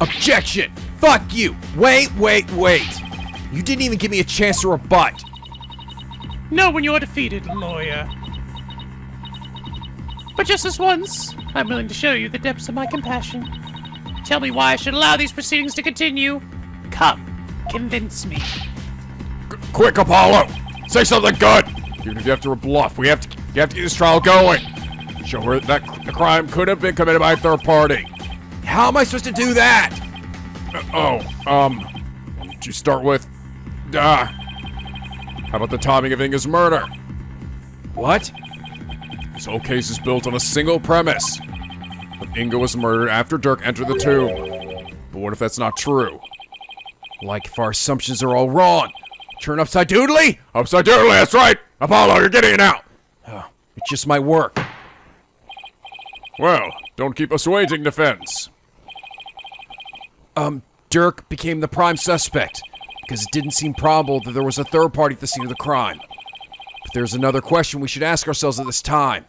Objection! Fuck you! Wait! You didn't even give me a chance to rebut. Know when you are defeated, lawyer. But just this once, I'm willing to show you the depths of my compassion. Tell me why I should allow these proceedings to continue. Come, convince me. Quick, Apollo! Say something good! Even if you have to bluff, you have to get this trial going. Show her that the crime could have been committed by a third party. How am I supposed to do that? You start with, how about the timing of Inga's murder? What? This whole case is built on a single premise. That Inga was murdered after Dirk entered the tomb. But what if that's not true? Like if our assumptions are all wrong. Turn upside doodly? Upside doodly, that's right! Apollo, you're getting it now! It just might work. Well, don't keep us waiting, defense. Dirk became the prime suspect because it didn't seem probable that there was a third party at the scene of the crime. But there's another question we should ask ourselves at this time.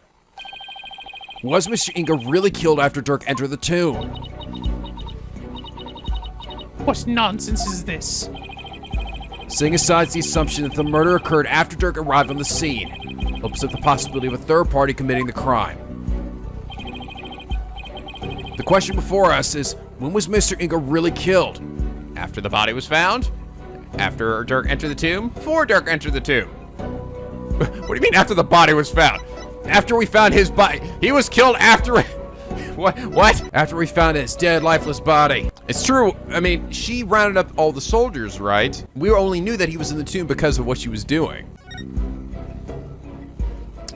Was Mr. Inga really killed after Dirk entered the tomb? What nonsense is this? Setting aside the assumption that the murder occurred after Dirk arrived on the scene, opens up the possibility of a third party committing the crime. The question before us is, when was Mr. Inga really killed? After the body was found? After Dirk entered the tomb? Before Dirk entered the tomb? What do you mean after the body was found? After we found his body? He was killed after... What? After we found his dead, lifeless body. It's true. I mean, she rounded up all the soldiers, right? We only knew that he was in the tomb because of what she was doing.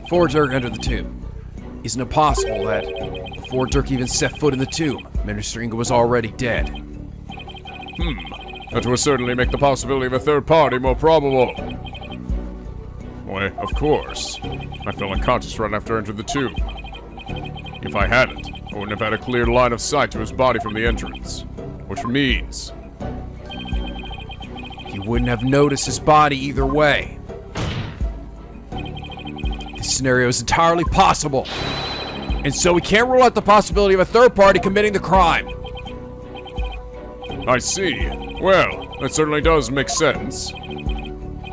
Before Dirk entered the tomb, isn't it possible that before Dirk even set foot in the tomb, Mr. Inga was already dead? That would certainly make the possibility of a third party more probable. Why, of course. I fell unconscious right after I entered the tomb. If I hadn't, I wouldn't have had a clear line of sight to his body from the entrance. Which means... You wouldn't have noticed his body either way. This scenario is entirely possible. And so we can't rule out the possibility of a third party committing the crime. I see. Well, that certainly does make sense.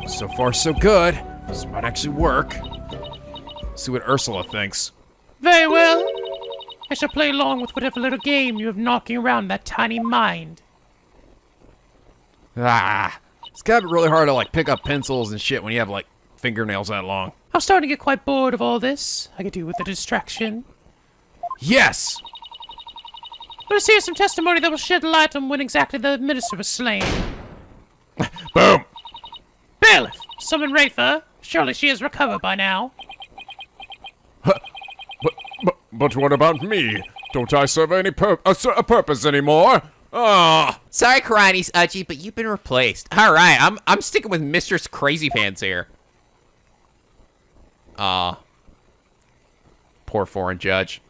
So far, so good. This might actually work. See what Ursula thinks. Very well. I shall play along with whatever little game you have knocking around that tiny mind. It's gotta be really hard to, pick up pencils and shit when you have, fingernails that long. I'm starting to get quite bored of all this. I could do with a distraction. Yes! Let us hear some testimony that will shed light on when exactly the minister was slain. Boom! Bailiff, summon Rafa. Surely she has recovered by now. But what about me? Don't I serve any a purpose anymore? Sorry, Khura'in's Uchi, but you've been replaced. All right, I'm sticking with Mistress Crazy Pants here. Poor foreign judge.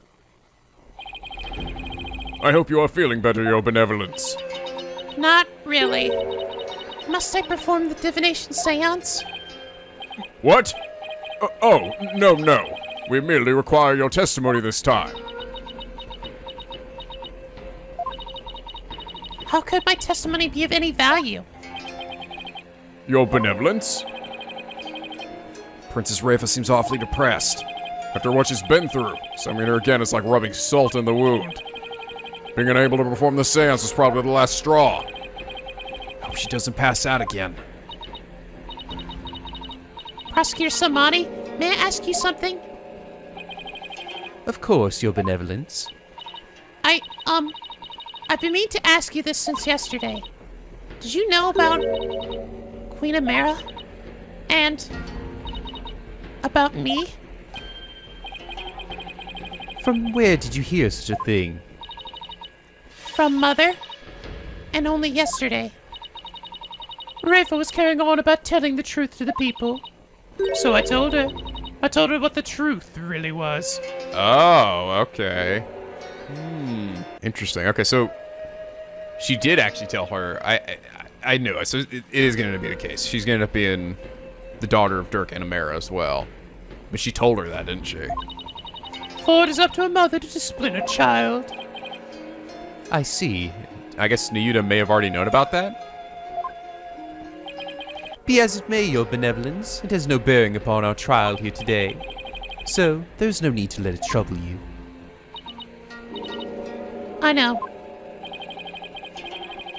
I hope you are feeling better, Your Benevolence. Not really. Must I perform the Divination Seance? What? No. We merely require your testimony this time. How could my testimony be of any value? Your Benevolence? Princess Rafa seems awfully depressed. After what she's been through, summoning her again is like rubbing salt in the wound. Being unable to perform the seance is probably the last straw. Hope she doesn't pass out again. Prosecutor Samani, may I ask you something? Of course, Your Benevolence. I've been meaning to ask you this since yesterday. Did you know about Queen Amara? And about me? From where did you hear such a thing? From Mother. And only yesterday. Rafa was carrying on about telling the truth to the people. So I told her. I told her what the truth really was. Oh, okay. Interesting. Okay, so she did actually tell her. I knew it. So it is going to be the case. She's going to end up being the daughter of Dirk and Amara as well. But she told her that, didn't she? For it is up to a mother to discipline a child. I see. I guess Nayuda may have already known about that. Be as it may, Your Benevolence, it has no bearing upon our trial here today. So, there's no need to let it trouble you. I know.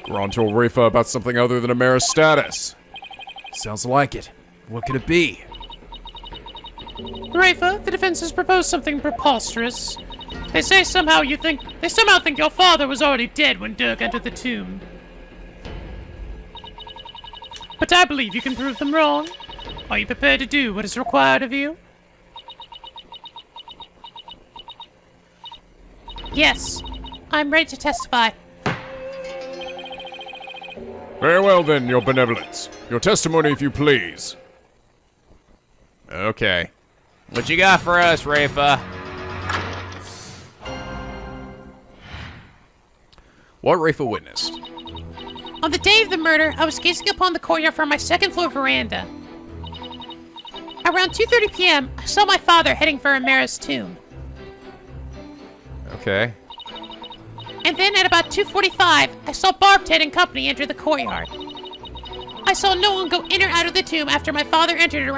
Gron told Rafa about something other than Amara's status. Sounds like it. What could it be? Rafa, the defense has proposed something preposterous. They somehow think your father was already dead when Dirk entered the tomb. But I believe you can prove them wrong. Are you prepared to do what is required of you? Yes, I'm ready to testify. Very well then, your benevolence. Your testimony, if you please. Okay. What you got for us, Rafa? What Rafa witnessed? On the day of the murder, I was gazing upon the courtyard from my second-floor veranda. Around 2:30 p.m., I saw my father heading for Amara's tomb. Okay. And then at about 2:45, I saw Barbted and company enter the courtyard. I saw no one go in or out of the tomb after my father entered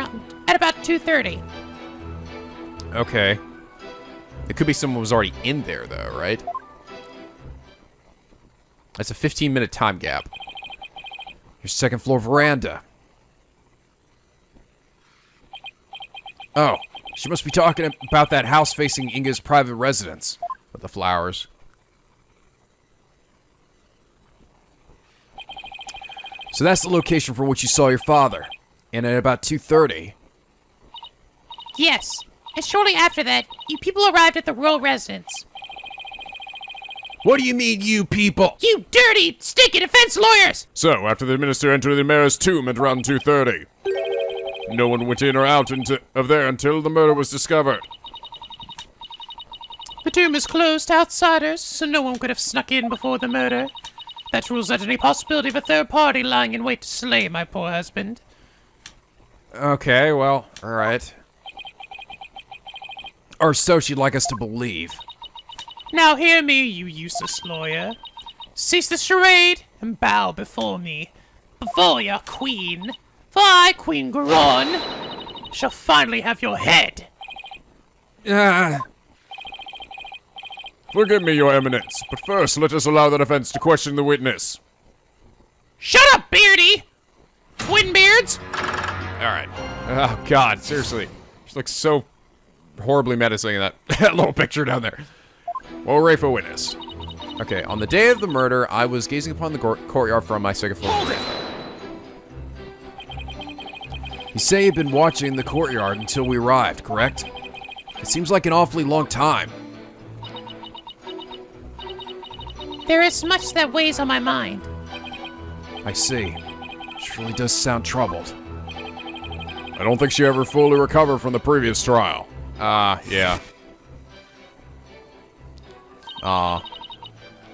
at about 2:30. Okay. It could be someone was already in there, though, right? That's a 15-minute time gap. Your second floor veranda. Oh, she must be talking about that house facing Inga's private residence. With the flowers. So that's the location from which you saw your father. And at about 2:30. Yes, and shortly after that, you people arrived at the royal residence. What do you mean, you people? You dirty, stinky defense lawyers! So, after the minister entered the Amara's tomb at around 2:30, no one went in or out of there until the murder was discovered. The tomb is closed to outsiders, so no one could have snuck in before the murder. That rules out any possibility of a third party lying in wait to slay my poor husband. Okay, well, alright. Or so she'd like us to believe. Now hear me, you useless lawyer. Cease the charade and bow before me, before your queen. For I, Queen Khura'in, shall finally have your head. Forgive me, your eminence, but first let us allow the defense to question the witness. Shut up, Beardy! Twin beards! Alright. Oh, God, seriously. She looks so horribly menacing in that little picture down there. Well, Rafa witnessed. Okay, on the day of the murder, I was gazing upon the courtyard from my second floor. You say you've been watching the courtyard until we arrived, correct? It seems like an awfully long time. There is much that weighs on my mind. I see. She really does sound troubled. I don't think she ever fully recovered from the previous trial. Yeah.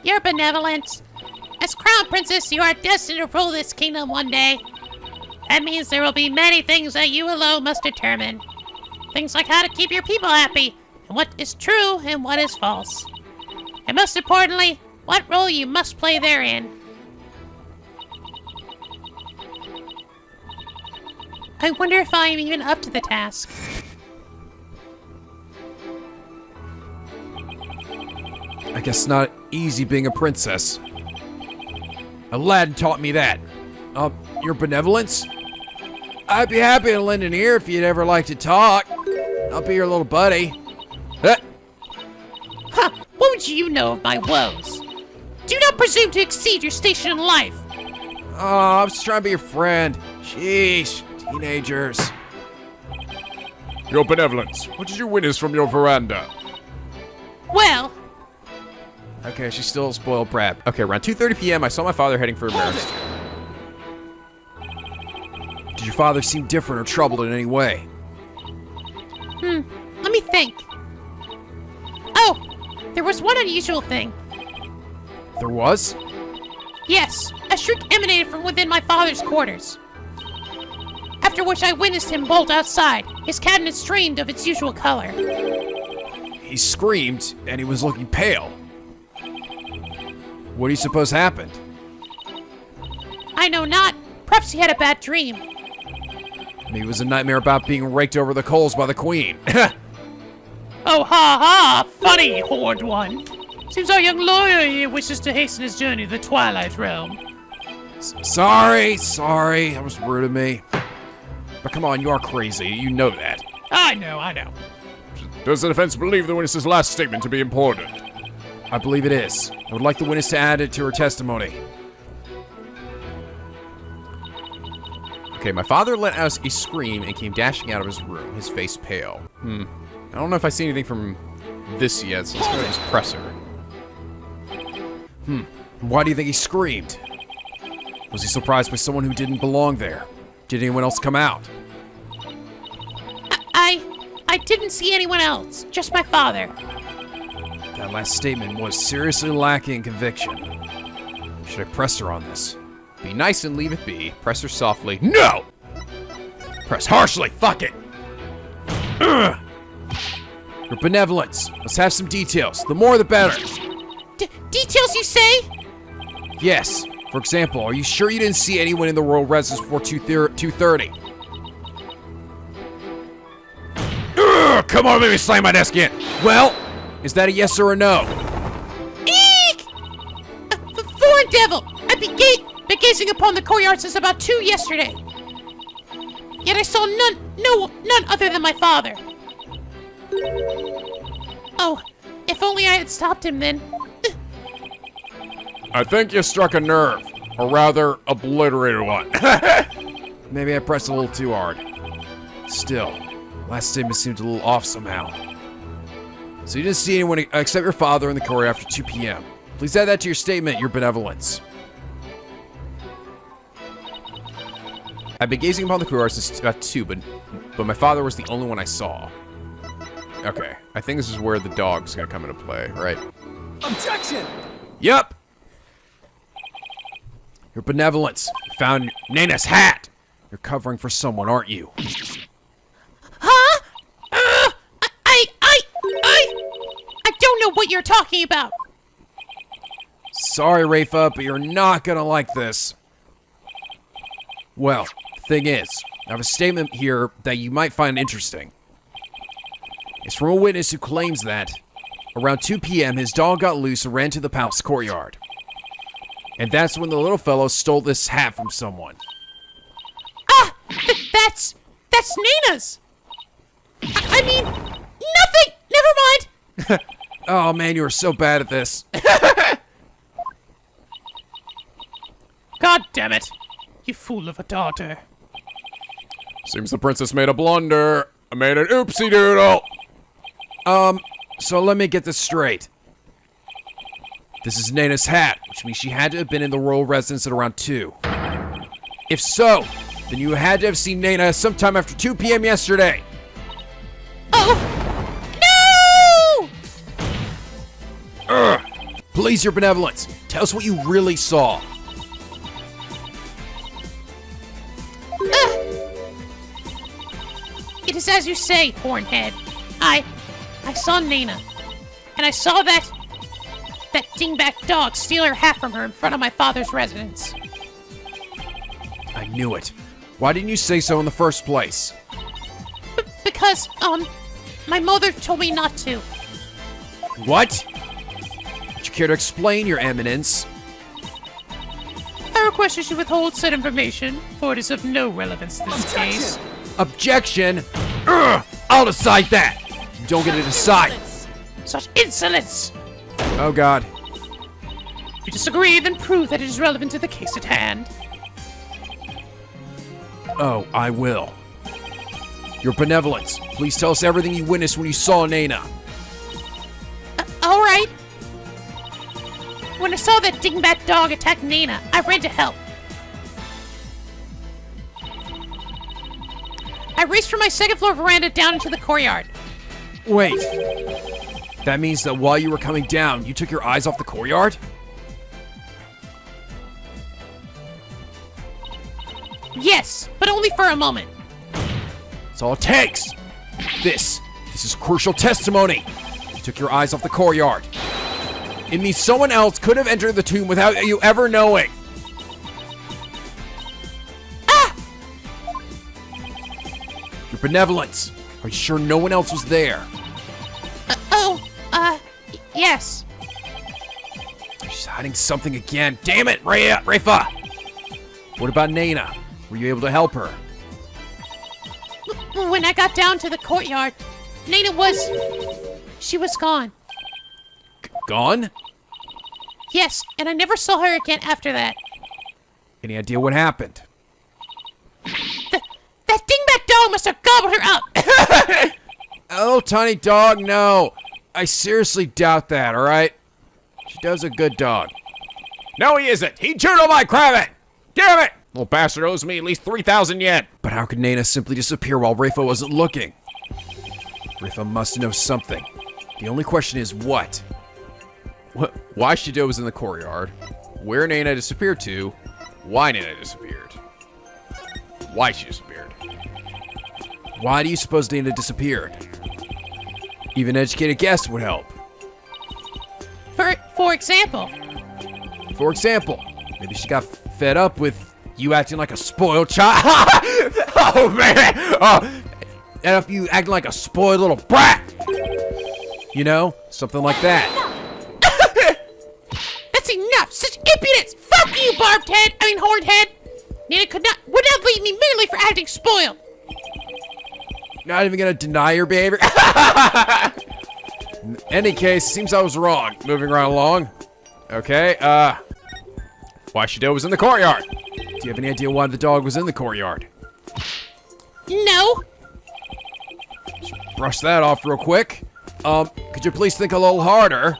Your benevolence. As crown princess, you are destined to rule this kingdom one day. That means there will be many things that you alone must determine. Things like how to keep your people happy, and what is true and what is false. And most importantly, what role you must play therein. I wonder if I am even up to the task. I guess not easy being a princess. Aladdin taught me that. Your benevolence? I'd be happy to lend an ear if you'd ever like to talk. I'll be your little buddy. Huh, what would you know of my woes? Do not presume to exceed your station in life. Oh, I was just trying to be your friend. Sheesh, teenagers. Your benevolence, what did you witness from your veranda? Well, Okay, she's still a spoiled brat. Okay, around 2:30 p.m., I saw my father heading for Amara's. Did your father seem different or troubled in any way? let me think. Oh, there was one unusual thing. There was? Yes, a shriek emanated from within my father's quarters. After which I witnessed him bolt outside, his cabinet streamed of its usual color. He screamed, and he was looking pale. What do you suppose happened? I know not. Perhaps he had a bad dream. Maybe it was a nightmare about being raked over the coals by the queen. Oh, ha ha! Funny, horned one. Seems our young lawyer here wishes to hasten his journey to the Twilight Realm. Sorry. That was rude of me. But come on, you are crazy. You know that. I know. Does the defense believe the witness's last statement to be important? I believe it is. I would like the witness to add it to her testimony. Okay, my father let out a scream and came dashing out of his room, his face pale. I don't know if I see anything from this yet, so let's go to this presser. Why do you think he screamed? Was he surprised by someone who didn't belong there? Did anyone else come out? I didn't see anyone else, just my father. That last statement was seriously lacking conviction. Should I press her on this? Be nice and leave it be. Press her softly. No! Press harshly. Fuck it. Your benevolence. Let's have some details. The more the better. Details, you say? Yes. For example, are you sure you didn't see anyone in the royal residence before 2:30? Come on, make me slam my desk in. Well, is that a yes or a no? Eek! Foreign devil! I've been gazing upon the courtyard since about 2 yesterday. Yet I saw none other than my father. Oh, if only I had stopped him then. I think you struck a nerve. Or rather, obliterated one. Maybe I pressed a little too hard. Still, last statement seemed a little off somehow. So you didn't see anyone except your father in the courtyard after 2 p.m. Please add that to your statement, your benevolence. I've been gazing upon the courtyard since about 2, but my father was the only one I saw. Okay, I think this is where the dog's gonna come into play, right? Objection! Yup! Your benevolence. You found Nana's hat. You're covering for someone, aren't you? Huh? I don't know what you're talking about. Sorry, Rafa, but you're not gonna like this. Well, the thing is, I have a statement here that you might find interesting. It's from a witness who claims that around 2 p.m. his dog got loose and ran to the palace courtyard. And that's when the little fellow stole this hat from someone. Ah! That's Nina's! I mean, nothing! Never mind! Oh man, you are so bad at this. God damn it! You fool of a daughter. Seems the princess made a blunder. I made an oopsie doodle. So let me get this straight. This is Nana's hat, which means she had to have been in the royal residence at around 2. If so, then you had to have seen Nana sometime after 2 p.m. yesterday. Oh! No! Please, your benevolence, tell us what you really saw. It is as you say, hornhead. I saw Nana. And I saw that dingbat dog steal her hat from her in front of my father's residence. I knew it. Why didn't you say so in the first place? Because, my mother told me not to. What? Would you care to explain, your eminence? I request you should withhold said information, for it is of no relevance in this case. Objection! I'll decide that! You don't get to decide! Such insolence! Oh god. If you disagree, then prove that it is relevant to the case at hand. Oh, I will. Your benevolence, please tell us everything you witnessed when you saw Nana. Alright. When I saw that dingbat dog attack Nana, I ran to help. I raced from my second floor veranda down into the courtyard. Wait. That means that while you were coming down, you took your eyes off the courtyard? Yes, but only for a moment. That's all it takes. This is crucial testimony. You took your eyes off the courtyard. It means someone else could have entered the tomb without you ever knowing. Ah! Your benevolence. Are you sure no one else was there? Yes. She's hiding something again. Damn it, Rafa! What about Nana? Were you able to help her? When I got down to the courtyard, she was gone. Gone? Yes, and I never saw her again after that. Any idea what happened? That dingbat dog must have gobbled her up. Oh, tiny dog, no. I seriously doubt that, alright? She does a good dog. No, he isn't. He chewed on my cravat. Damn it! Little bastard owes me at least 3,000 yen. But how could Nana simply disappear while Rafa wasn't looking? Rafa must know something. The only question is what? Why Shido was in the courtyard, where Nana disappeared to, why Nana disappeared, why she disappeared. Why do you suppose Nana disappeared? Even an educated guess would help. For example. For example, maybe she got fed up with you acting like a spoiled child. Oh, man! Oh, and if you acting like a spoiled little brat! You know? Something like that. That's enough! Such impudence! Fuck you, horned head! Nana would not leave me merely for acting spoiled! Not even gonna deny your behavior? In any case, seems I was wrong. Moving right along. Okay, Why Shido was in the courtyard. do you have any idea why the dog was in the courtyard? No! Brush that off real quick. Could you please think a little harder?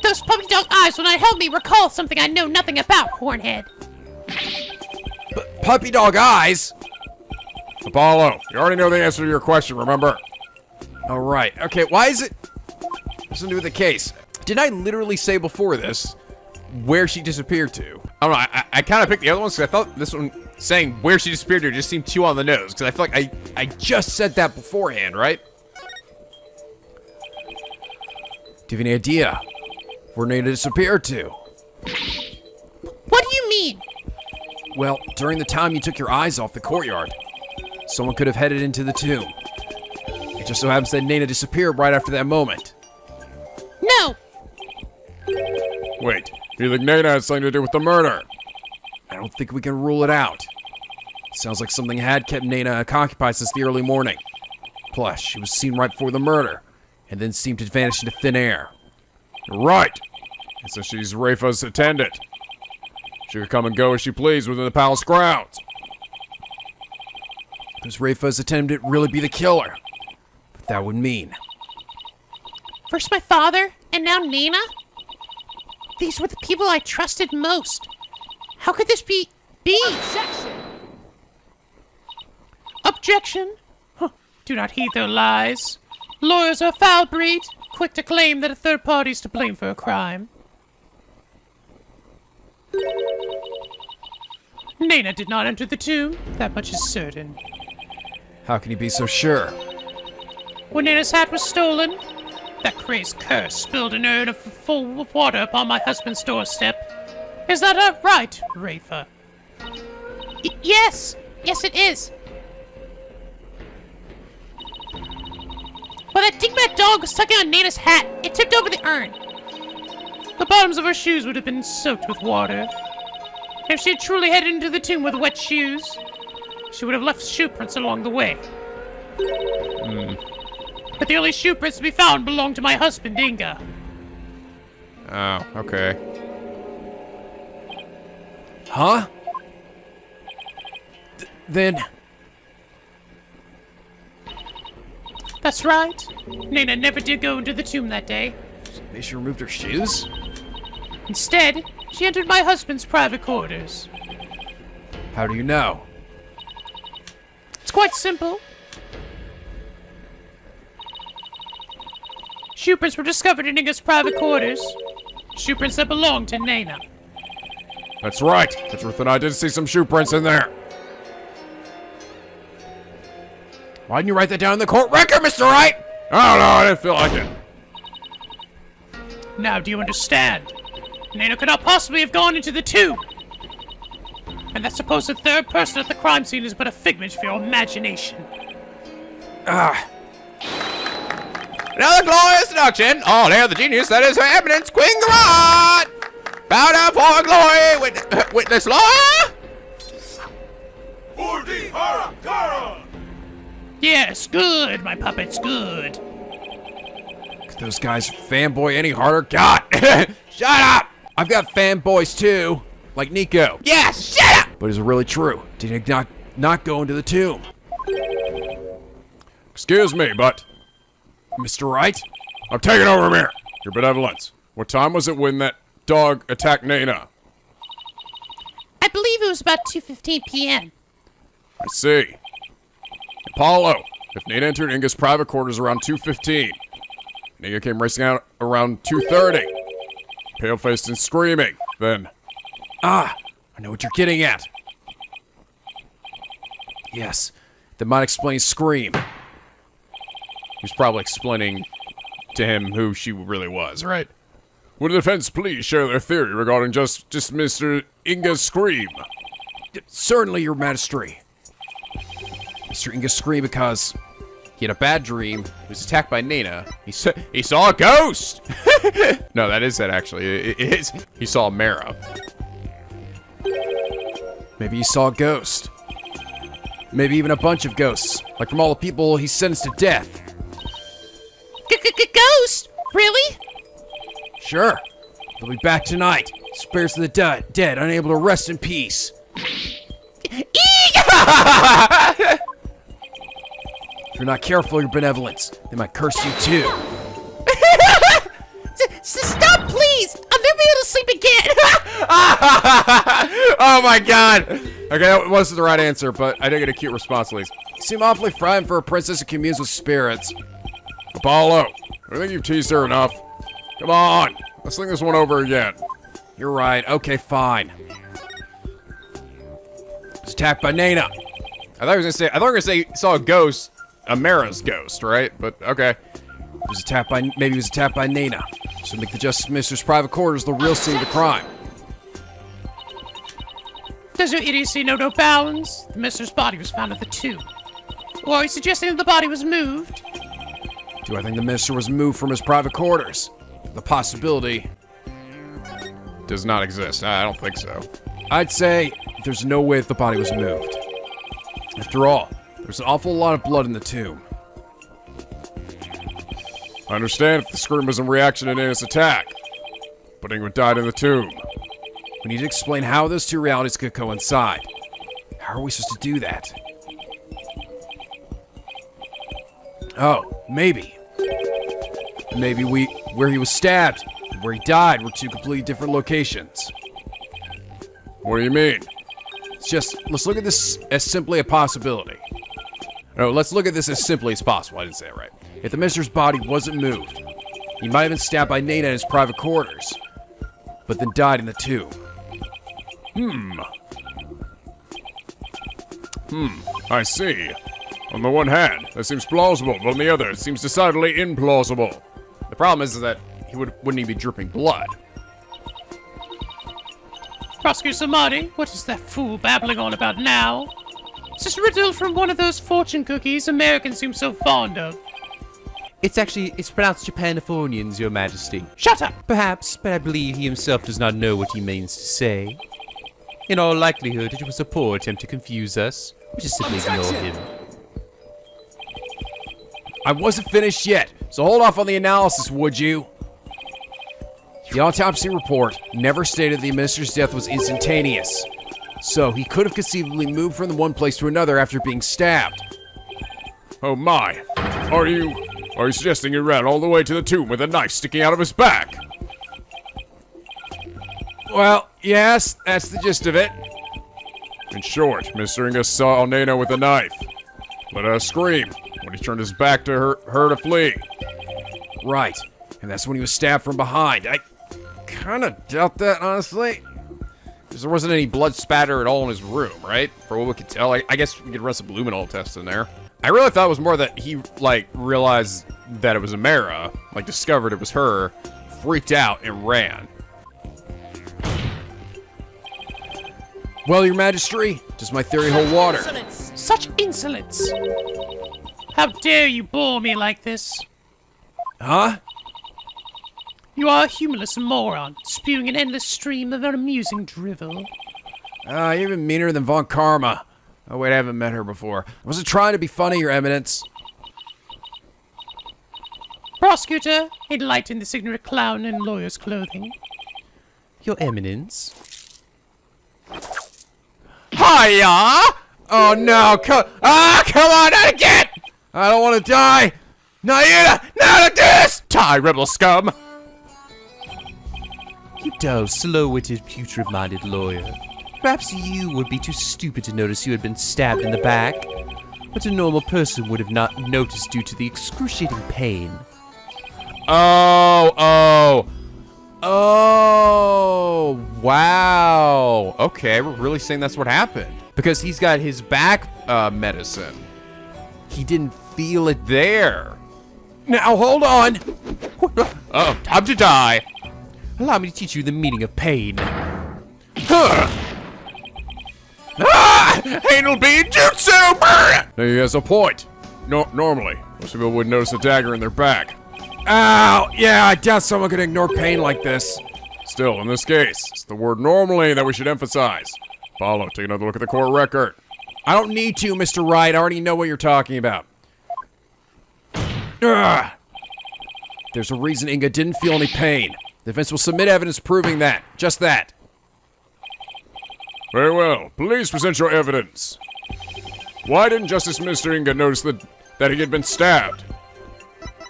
Those puppy dog eyes will not help me recall something I know nothing about, Hornhead. Puppy dog eyes? Apollo, you already know the answer to your question, remember? Alright, okay, why is it... Something to do with the case. Didn't I literally say before this where she disappeared to? I don't know, I kind of picked the other ones because I thought this one saying where she disappeared to just seemed too on the nose. Because I feel like I just said that beforehand, right? Do you have any idea where Nana disappeared to? What do you mean? Well, during the time you took your eyes off the courtyard, someone could have headed into the tomb. It just so happens that Nana disappeared right after that moment. No! Wait, do you think Nana had something to do with the murder? I don't think we can rule it out. Sounds like something had kept Nana occupied since the early morning. Plus, she was seen right before the murder, and then seemed to vanish into thin air. You're right. And so she's Rafa's attendant. She could come and go as she pleased within the palace grounds. Does Rafa's attendant really be the killer? But that would mean... First my father, and now Nana? These were the people I trusted most. How could this be? Objection! Huh. Do not heed their lies. Lawyers are a foul breed, quick to claim that a third party is to blame for a crime. Nana did not enter the tomb, that much is certain. How can you be so sure? When Nana's hat was stolen, that crazed curse spilled an urn full of water upon my husband's doorstep. Is that right, Rafa? Yes! Yes, it is. Well, that dingbat dog was tugging on Nana's hat. It tipped over the urn. The bottoms of her shoes would have been soaked with water. If she had truly headed into the tomb with wet shoes, she would have left shoe prints along the way. But the only shoe prints to be found belonged to my husband, Inga. Oh, okay. Huh? Then... That's right. Nana never did go into the tomb that day. Maybe she removed her shoes? Instead, she entered my husband's private quarters. How do you know? It's quite simple. Shoe prints were discovered in Inga's private quarters. Shoe prints that belonged to Nana. That's right. The truth and I did see some shoe prints in there. Why didn't you write that down in the court record, Mr. Wright? I don't know, I didn't feel like it. Now do you understand? Nana could not possibly have gone into the tomb. And that supposed third person at the crime scene is but a figment of your imagination. Another glorious seduction. All hail the genius that is her eminence, Queen Khura'in. Bow down for glory, witness law. Yes, good, my puppets, good. Could those guys fanboy any harder? God! Shut up! I've got fanboys too, like Nico. Yes, shut up. But is it really true? Did he not go into the tomb? Excuse me, but Mr. Wright? I'm taking over from here. Your benevolence. What time was it when that dog attacked Nina? I believe it was about 2:15 p.m. I see. Apollo, if Nina entered Inga's private quarters around 2:15, Nina came racing out around 2:30, pale-faced and screaming, then... Ah, I know what you're getting at. Yes, that might explain Scream. He's probably explaining to him who she really was, right? Would the defense please share their theory regarding just Mr. Inga's scream? Certainly, Your Majesty. Mr. Inga screamed because He had a bad dream. He was attacked by Nina. He saw a ghost. No, that is it, actually. It is. He saw Mara. maybe he saw a ghost. Maybe even a bunch of ghosts, like from all the people he sentenced to death. Ghost? Really? Sure. They'll be back tonight. Spirits of the dead, unable to rest in peace. If you're not careful, Your Benevolence, they might curse you too. Stop, please! I'll never be able to sleep again! Oh my god! Okay, that wasn't the right answer, but I did get a cute response at least. You seem awfully frightened for a princess who communes with spirits. Apollo, I think you've teased her enough. Come on, let's think this one over again. You're right. Okay, fine. Was attacked by Nina. I thought you were gonna say saw a ghost, Amara's ghost, right? But okay. Maybe he was attacked by Nina. So make the Justice Minister's private quarters the real scene of the crime. Does your idiocy know no bounds? The minister's body was found at the tomb. Or are you suggesting that the body was moved? Do I think the minister was moved from his private quarters? The possibility. Does not exist. I don't think so. I'd say there's no way that the body was moved. After all, there's an awful lot of blood in the tomb. I understand if the scream was in reaction to Nina's attack, but Inga died in the tomb. We need to explain how those two realities could coincide. How are we supposed to do that? Oh, maybe. Maybe where he was stabbed and where he died were two completely different locations. What do you mean? Let's look at this as simply a possibility. No, let's look at this as simply as possible. I didn't say it right. If the minister's body wasn't moved, he might have been stabbed by Nina in his private quarters, but then died in the tomb. I see. On the one hand, that seems plausible, but on the other, it seems decidedly implausible. The problem is that wouldn't he be dripping blood? Prosecutor Samadi, what is that fool babbling on about now? Is this riddle from one of those fortune cookies Americans seem so fond of? It's pronounced Japanifornians, Your Majesty. Shut up! Perhaps, but I believe he himself does not know what he means to say. In all likelihood, it was a poor attempt to confuse us. We just simply ignore him. I wasn't finished yet, so hold off on the analysis, would you? The autopsy report never stated the minister's death was instantaneous, so he could have conceivably moved from the one place to another after being stabbed. Oh my! Are you suggesting he ran all the way to the tomb with a knife sticking out of his back? Well, yes, that's the gist of it. In short, Mr. Inga saw Nina with a knife. Let her scream when he turned his back to her to flee. Right, and that's when he was stabbed from behind. I kind of doubt that, honestly. Because there wasn't any blood spatter at all in his room, right? For what we could tell. I guess we could run some Luminol Test in there. I really thought it was more that he, realized that it was Amara, discovered it was her, freaked out, and ran. Well, Your Majesty, does my theory hold water? Such insolence! How dare you bore me like this? Huh? You are a humorless moron, spewing an endless stream of unamusing drivel. Even meaner than Von Karma. Oh wait, I haven't met her before. I wasn't trying to be funny, Your Eminence. Prosecutor, enlighten this ignorant clown in lawyer's clothing. Your Eminence. Hiya! Oh no, come on, not again! I don't want to die! Not like this! Die, rebel scum! You dull, slow-witted, putrid-minded lawyer. Perhaps you would be too stupid to notice you had been stabbed in the back, but a normal person would have not noticed due to the excruciating pain. Oh, wow. Okay, we're really saying that's what happened. Because he's got his back medicine. He didn't feel it there. Now hold on! Oh, time to die. Allow me to teach you the meaning of pain. Anal bead jutsu! Now he has a point. Normally, most people would notice a dagger in their back. Ow! Yeah, I doubt someone could ignore pain like this. Still, in this case, it's the word normally that we should emphasize. Apollo, take another look at the court record. I don't need to, Mr. Wright. I already know what you're talking about. Ugh. There's a reason Inga didn't feel any pain. The defense will submit evidence proving that. Just that. Very well. Please present your evidence. Why didn't Justice Mr. Inga notice that he had been stabbed?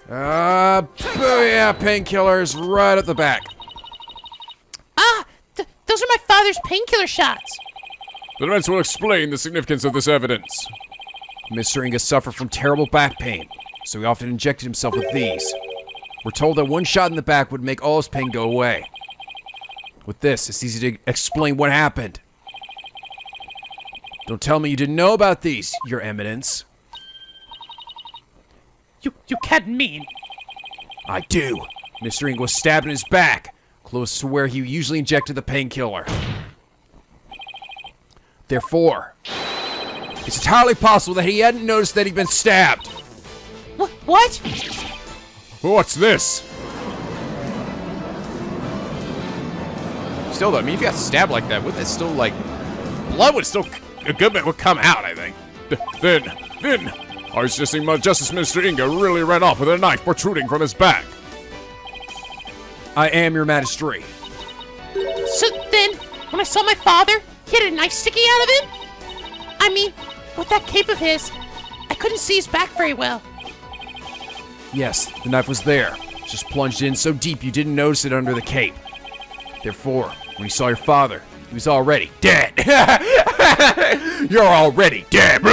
Yeah, painkillers right at the back. Those are my father's painkiller shots. The defense will explain the significance of this evidence. Mr. Inga suffered from terrible back pain, so he often injected himself with these. We're told that one shot in the back would make all his pain go away. With this, it's easy to explain what happened. Don't tell me you didn't know about these, Your Eminence. You can't mean. I do. Mr. Inga was stabbed in his back, close to where he usually injected the painkiller. Therefore, it's entirely possible that he hadn't noticed that he'd been stabbed. What? What's this? Still though, I mean, if you got stabbed like that, wouldn't it still, like, blood would still, a good bit would come out, I think. Then, I was just thinking Justice Mr. Inga really ran off with a knife protruding from his back. I am your magistrate. So then, when I saw my father, he had a knife sticking out of him? I mean, with that cape of his, I couldn't see his back very well. Yes, the knife was there. Just plunged in so deep you didn't notice it under the cape. Therefore, when you saw your father, he was already dead. You're already dead.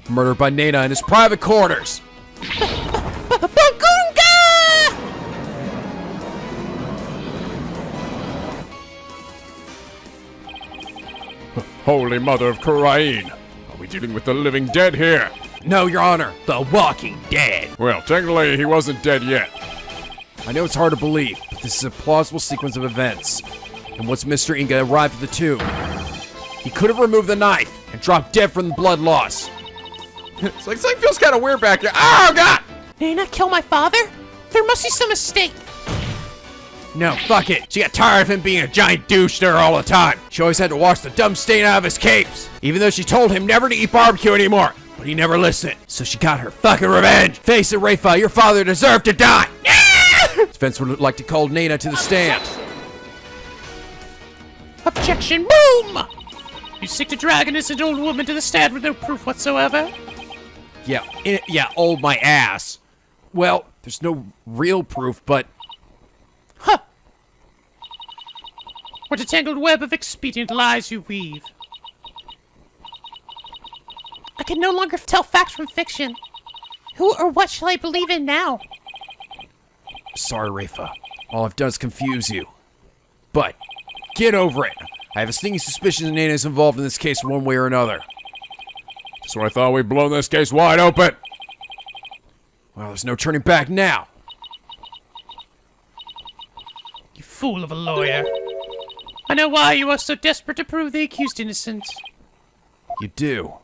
Murdered by Nena in his private quarters. Holy Mother of Khura'in. Are we dealing with the living dead here? No, Your Honor, the walking dead. Well, technically, he wasn't dead yet. I know it's hard to believe, but this is a plausible sequence of events. And once Mr. Inga arrived at the tomb, he could have removed the knife and dropped dead from the blood loss. It's like feels kind of weird back here. Oh, God! Did he not kill my father? There must be some mistake. No, fuck it. She got tired of him being a giant douche to her all the time. She always had to wash the dumb stain out of his capes, even though she told him never to eat barbecue anymore. But he never listened, so she got her fucking revenge. Face it, Rafa, your father deserved to die. Defense would like to call Nena to the stand. Objection, boom! You seek to drag an innocent old woman to the stand with no proof whatsoever? Yeah, old my ass. Well, there's no real proof, but... Huh! What a tangled web of expedient lies you weave. I can no longer tell facts from fiction. Who or what shall I believe in now? Sorry, Rafa. All I've done is confuse you. But, get over it. I have a sneaking suspicion that Nena is involved in this case one way or another. So I thought we'd blown this case wide open. Well, there's no turning back now. You fool of a lawyer. I know why you are so desperate to prove the accused innocent. You do.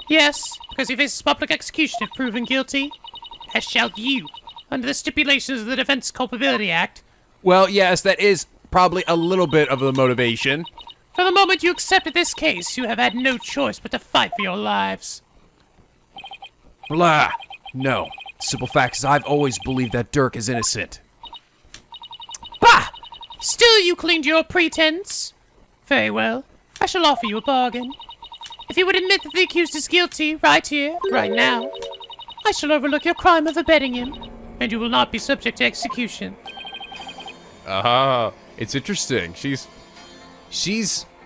Yes, because he faces public execution if proven guilty, as shall you, under the stipulations of the Defense Culpability Act. Well, yes, that is probably a little bit of the motivation. For the moment you accepted this case, you have had no choice but to fight for your lives. Blah. No. Simple fact is I've always believed that Dirk is innocent. Bah! Still you cling to your pretense? Very well. I shall offer you a bargain. If you would admit that the accused is guilty, right here, right now, I shall overlook your crime of abetting him, and you will not be subject to execution. It's interesting. She's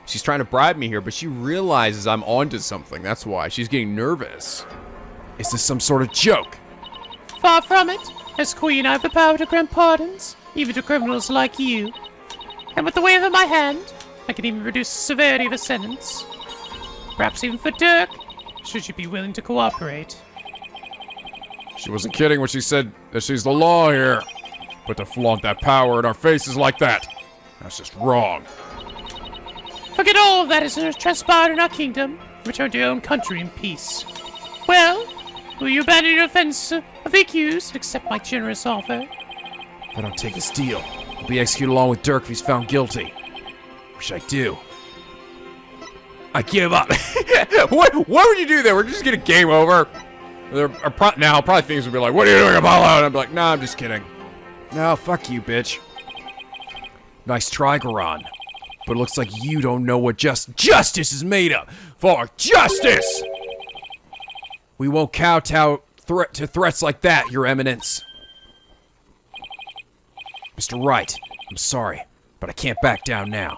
trying to bribe me here, but she realizes I'm onto something. That's why she's getting nervous. Is this some sort of joke? Far from it. As queen, I have the power to grant pardons, even to criminals like you. And with the wave of my hand, I can even reduce the severity of a sentence. Perhaps even for Dirk, should you be willing to cooperate. She wasn't kidding when she said that she's the law here. But to flaunt that power in our faces like that, that's just wrong. Forget all that has transpired in our kingdom. Return to your own country in peace. Well, will you abandon your offense of the accused and accept my generous offer? If I don't take this deal, I'll be executed along with Dirk if he's found guilty. What should I do? I give up. What would you do there? We're just gonna game over. Now, probably things would be like, what are you doing, Apollo? And I'd be like, nah, I'm just kidding. No, fuck you, bitch. Nice try, Khura'in. But it looks like you don't know what justice is made of. For justice! We won't kowtow to threats like that, Your Eminence. Mr. Wright, I'm sorry, but I can't back down now.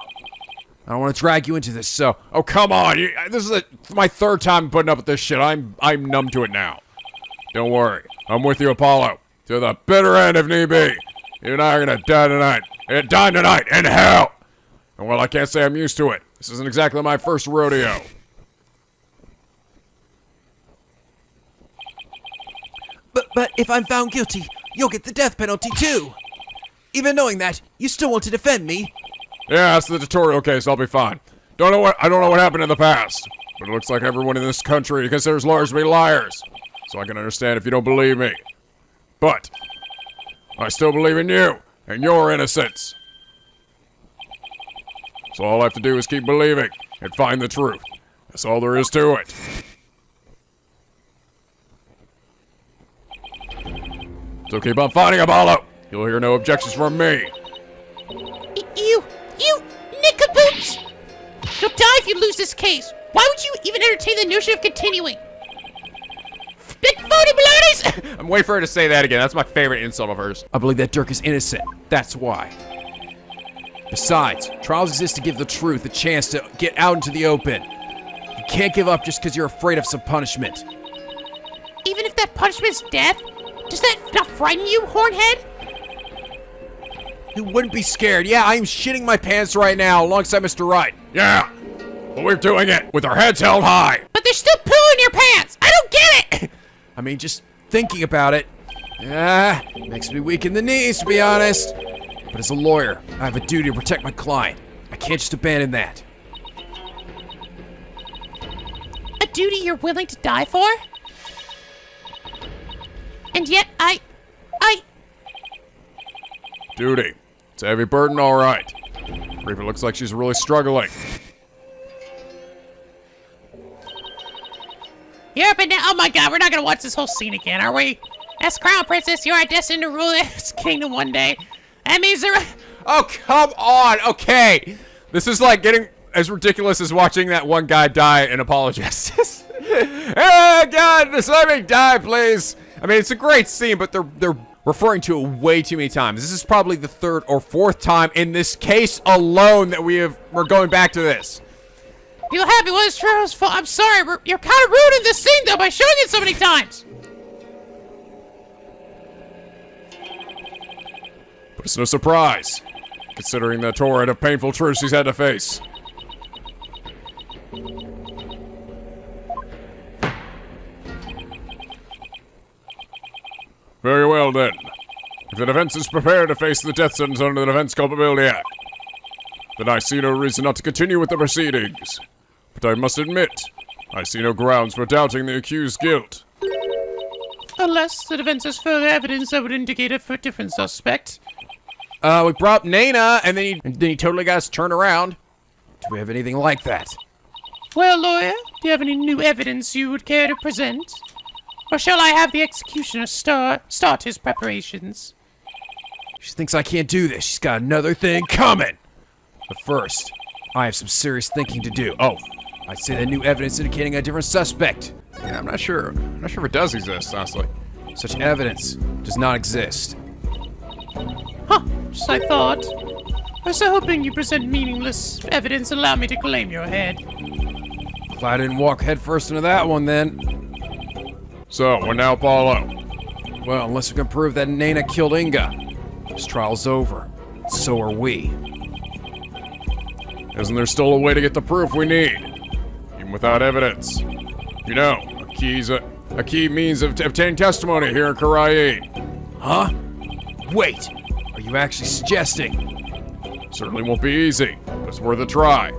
I don't want to drag you into this, so... Oh, come on. This is my third time putting up with this shit. I'm numb to it now. Don't worry. I'm with you, Apollo. To the bitter end if need be. You and I are gonna die tonight. And die tonight in hell. And well, I can't say I'm used to it. This isn't exactly my first rodeo. But if I'm found guilty, you'll get the death penalty too. Even knowing that, you still want to defend me. Yeah, that's the tutorial case. I'll be fine. I don't know what happened in the past, but it looks like everyone in this country considers lawyers to be liars. So I can understand if you don't believe me. But I still believe in you and your innocence. So all I have to do is keep believing and find the truth. That's all there is to it. So keep on fighting, Apollo. You'll hear no objections from me. You NicoBoots! You'll die if you lose this case. Why would you even entertain the notion of continuing? Big phony baloney! I'm waiting for her to say that again. That's my favorite insult of hers. I believe that Dirk is innocent. That's why. Besides, trials exist to give the truth a chance to get out into the open. You can't give up just because you're afraid of some punishment. Even if that punishment's death? Does that not frighten you, hornhead? You wouldn't be scared. Yeah, I'm shitting my pants right now alongside Mr. Wright. Yeah, but we're doing it with our heads held high. But there's still poo in your pants! I don't get it! I mean, just thinking about it, makes me weak in the knees, to be honest. But as a lawyer, I have a duty to protect my client. I can't just abandon that. A duty you're willing to die for? And yet, I... Duty. It's a heavy burden, all right. Reaper looks like she's really struggling. Yeah, but now, oh my god, we're not gonna watch this whole scene again, are we? As Crown Princess, you are destined to rule this kingdom one day. That means there... Oh, come on. Okay. This is like getting as ridiculous as watching that one guy die in Apollo Justice. Oh, God, just let me die, please. I mean, it's a great scene, but they're referring to it way too many times. This is probably the third or fourth time in this case alone that we're going back to this. Feel happy? Well, it's true. I'm sorry. You're kind of ruining this scene, though, by showing it so many times. But it's no surprise, considering the torrent of painful truths she's had to face. Very well, then. If the defense is prepared to face the death sentence under the Defense Culpability Act, then I see no reason not to continue with the proceedings. But I must admit, I see no grounds for doubting the accused's guilt. Unless the defense has further evidence that would indicate a different suspect. We brought up Nana, and then he totally got us turned around. Do we have anything like that? Well, lawyer, do you have any new evidence you would care to present? Or shall I have the executioner start his preparations? She thinks I can't do this. She's got another thing coming. But first, I have some serious thinking to do. Oh, I say that new evidence indicating a different suspect. Yeah, I'm not sure. I'm not sure if it does exist, honestly. Such evidence does not exist. Huh, just I thought. I was so hoping you present meaningless evidence and allow me to claim your head. Glad I didn't walk headfirst into that one then. So, we're now Apollo. Well, unless we can prove that Nana killed Inga, this trial's over. So are we. Isn't there still a way to get the proof we need? Even without evidence. You know, a key means of obtaining testimony here in Khura'in. Huh? Wait, are you actually suggesting? Certainly won't be easy, but it's worth a try.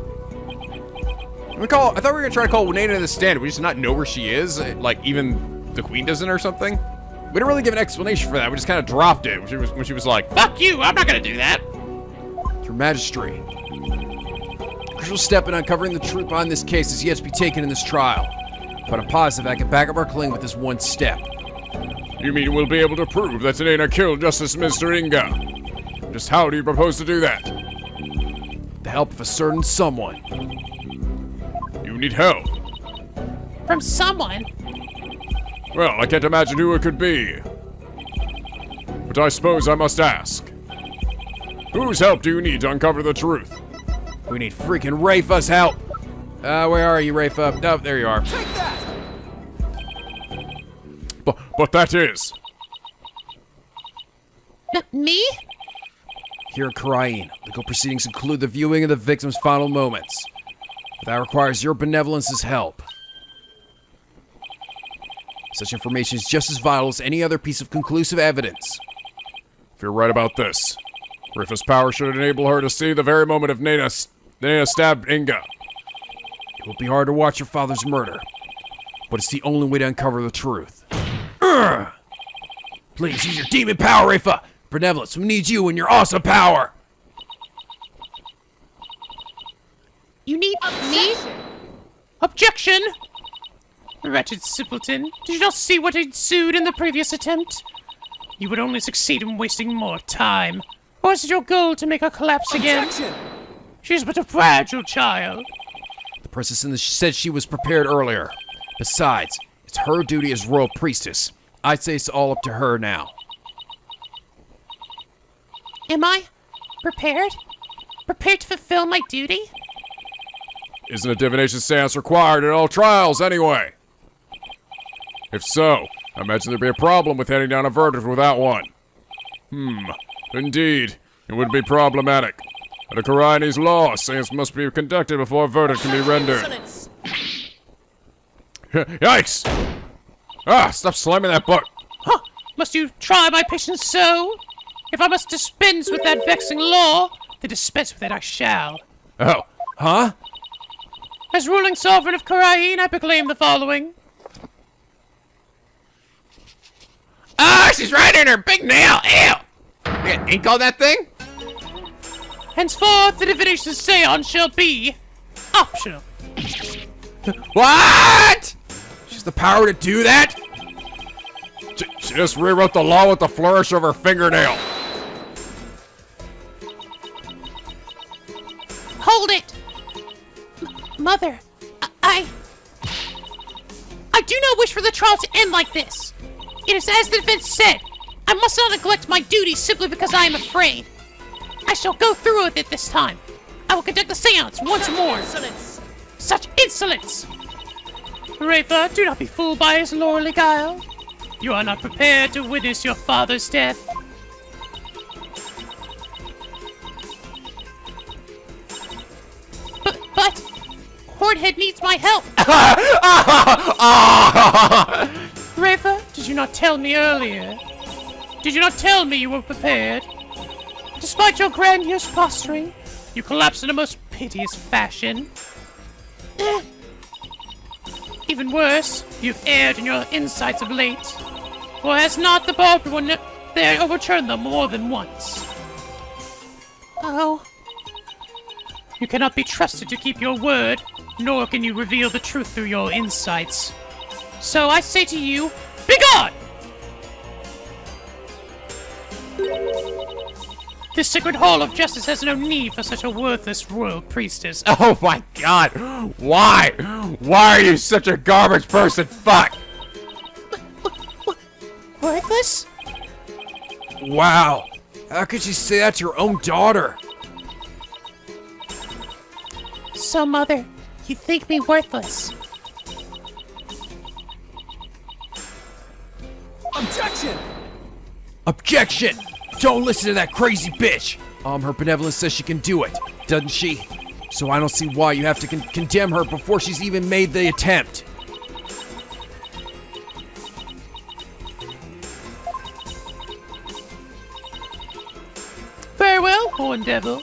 I thought we were gonna try to call Nana to the stand. We just not know where she is. Like, even the queen doesn't or something. We didn't really give an explanation for that. We just kind of dropped it when she was like, Fuck you, I'm not gonna do that. Your Majesty. Crucial step in uncovering the truth behind this case is yet to be taken in this trial. But I'm positive I can back up our claim with this one step. You mean we'll be able to prove that Nana killed Justice Mr. Inga? Just how do you propose to do that? The help of a certain someone. You need help. From someone? Well, I can't imagine who it could be. But I suppose I must ask. Whose help do you need to uncover the truth? We need freaking Rafa's help. Where are you, Rafa? Oh, there you are. But that is. Me? Here in Khura'in, legal proceedings include the viewing of the victim's final moments. But that requires your benevolence's help. Such information is just as vital as any other piece of conclusive evidence. If you're right about this, Rifa's power should enable her to see the very moment of Nana stabbed Inga. It will be hard to watch your father's murder, but it's the only way to uncover the truth. Please use your demon power, Rafa! Benevolence, we need you and your awesome power! You need me? Objection! Wretched simpleton, did you not see what ensued in the previous attempt? You would only succeed in wasting more time. Or is it your goal to make her collapse again? Objection! She is but a fragile child. The princess said she was prepared earlier. Besides, it's her duty as royal priestess. I'd say it's all up to her now. Am I prepared? Prepared to fulfill my duty? Isn't a divination seance required in all trials anyway? If so, I imagine there'd be a problem with handing down a verdict without one. Indeed, it would be problematic. Under Khura'in's law, seance must be conducted before a verdict can be rendered. Yikes! Ah, stop slamming that book! Huh? Must you try my patience so? If I must dispense with that vexing law, then dispense with it I shall. Oh, Huh? As ruling sovereign of Khura'in, I proclaim the following. ah, she's right in her big nail. Ew! You got ink on that thing? Henceforth, the divination seance shall be optional. What? She has the power to do that? she just rewrote the law with the flourish of her fingernail. Hold it! Mother, I do not wish for the trial to end like this. It is as the defense said. I must not neglect my duties simply because I am afraid. I shall go through with it this time. I will conduct the seance once more. Insolence. Such insolence! Rafa, do not be fooled by his lordly guile. You are not prepared to witness your father's death. But Hornhead needs my help. Rafa, did you not tell me earlier? Did you not tell me you were prepared? Despite your grandiose posturing, you collapsed in a most piteous fashion. Even worse, you've erred in your insights of late. For has not the barbed one there overturned them more than once? Oh. You cannot be trusted to keep your word, nor can you reveal the truth through your insights. So I say to you, begone! This sacred hall of justice has no need for such a worthless royal priestess. Oh my god! Why? Why are you such a garbage person? Fuck! Worthless? Wow. How could you say that to your own daughter? So, Mother, you think me worthless? Objection! Don't listen to that crazy bitch! Her benevolence says she can do it, doesn't she? So I don't see why you have to condemn her before she's even made the attempt. Very well, horn devil.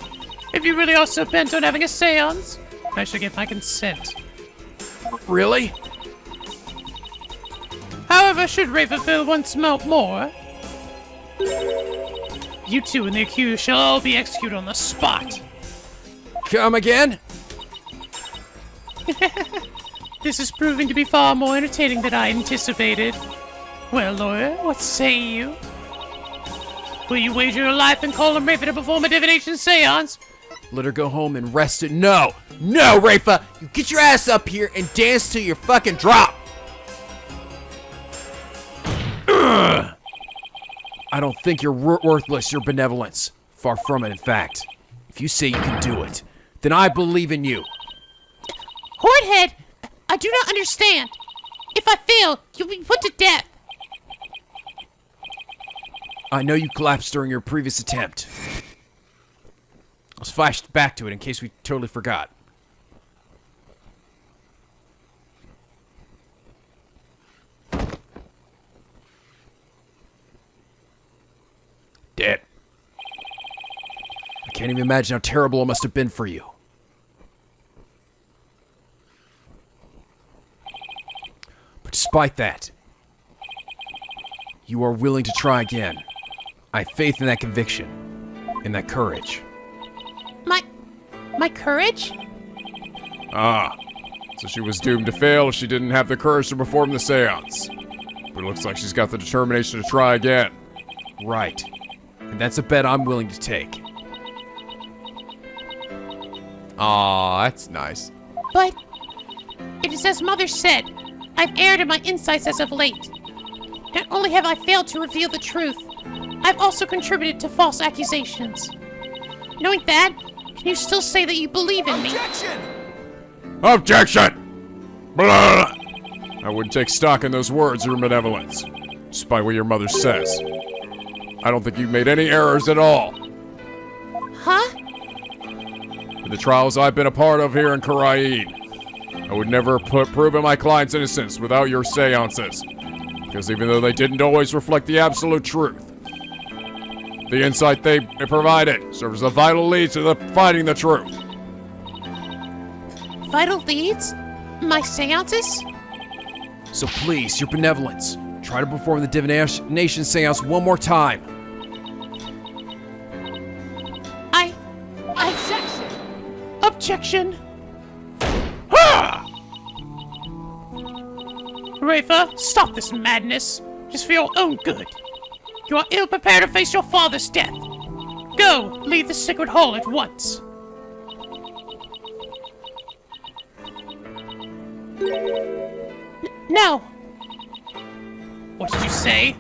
If you really are so bent on having a seance, I shall get my consent. Really? However, should Ravenfield once more, you two and the accused shall all be executed on the spot. Come again? This is proving to be far more entertaining than I anticipated. Well, lawyer, what say you? Will you wager your life and call on Rafa to perform a divination seance? Let her go home and rest it. No! No, Rafa! You get your ass up here and dance till you fucking drop! Ugh. I don't think you're worthless, your benevolence. Far from it, in fact. If you say you can do it, then I believe in you. Hornhead, I do not understand. If I fail, you'll be put to death. I know you collapsed during your previous attempt. Let's flash back to it in case we totally forgot. Dead. I can't even imagine how terrible it must have been for you. But despite that, you are willing to try again. I have faith in that conviction, in that courage. My courage? Ah, so she was doomed to fail if she didn't have the courage to perform the seance. But it looks like she's got the determination to try again. Right. And that's a bet I'm willing to take. Aw, that's nice. But it is as Mother said, I've erred in my insights as of late. Not only have I failed to reveal the truth, I've also contributed to false accusations. Knowing that, can you still say that you believe in me? Objection! Blah! I wouldn't take stock in those words, your benevolence, despite what your mother says. I don't think you've made any errors at all. Huh? In the trials I've been a part of here in Khura'in, I would never have proven my client's innocence without your seances. Because even though they didn't always reflect the absolute truth, the insight they provided serves as a vital lead to finding the truth. Vital leads? My seances? So please, your benevolence, try to perform the divination seance one more time. Objection! Ha! Rafa, stop this madness. Just for your own good. You are ill prepared to face your father's death. Go, leave the sacred hall at once. No. What did you say?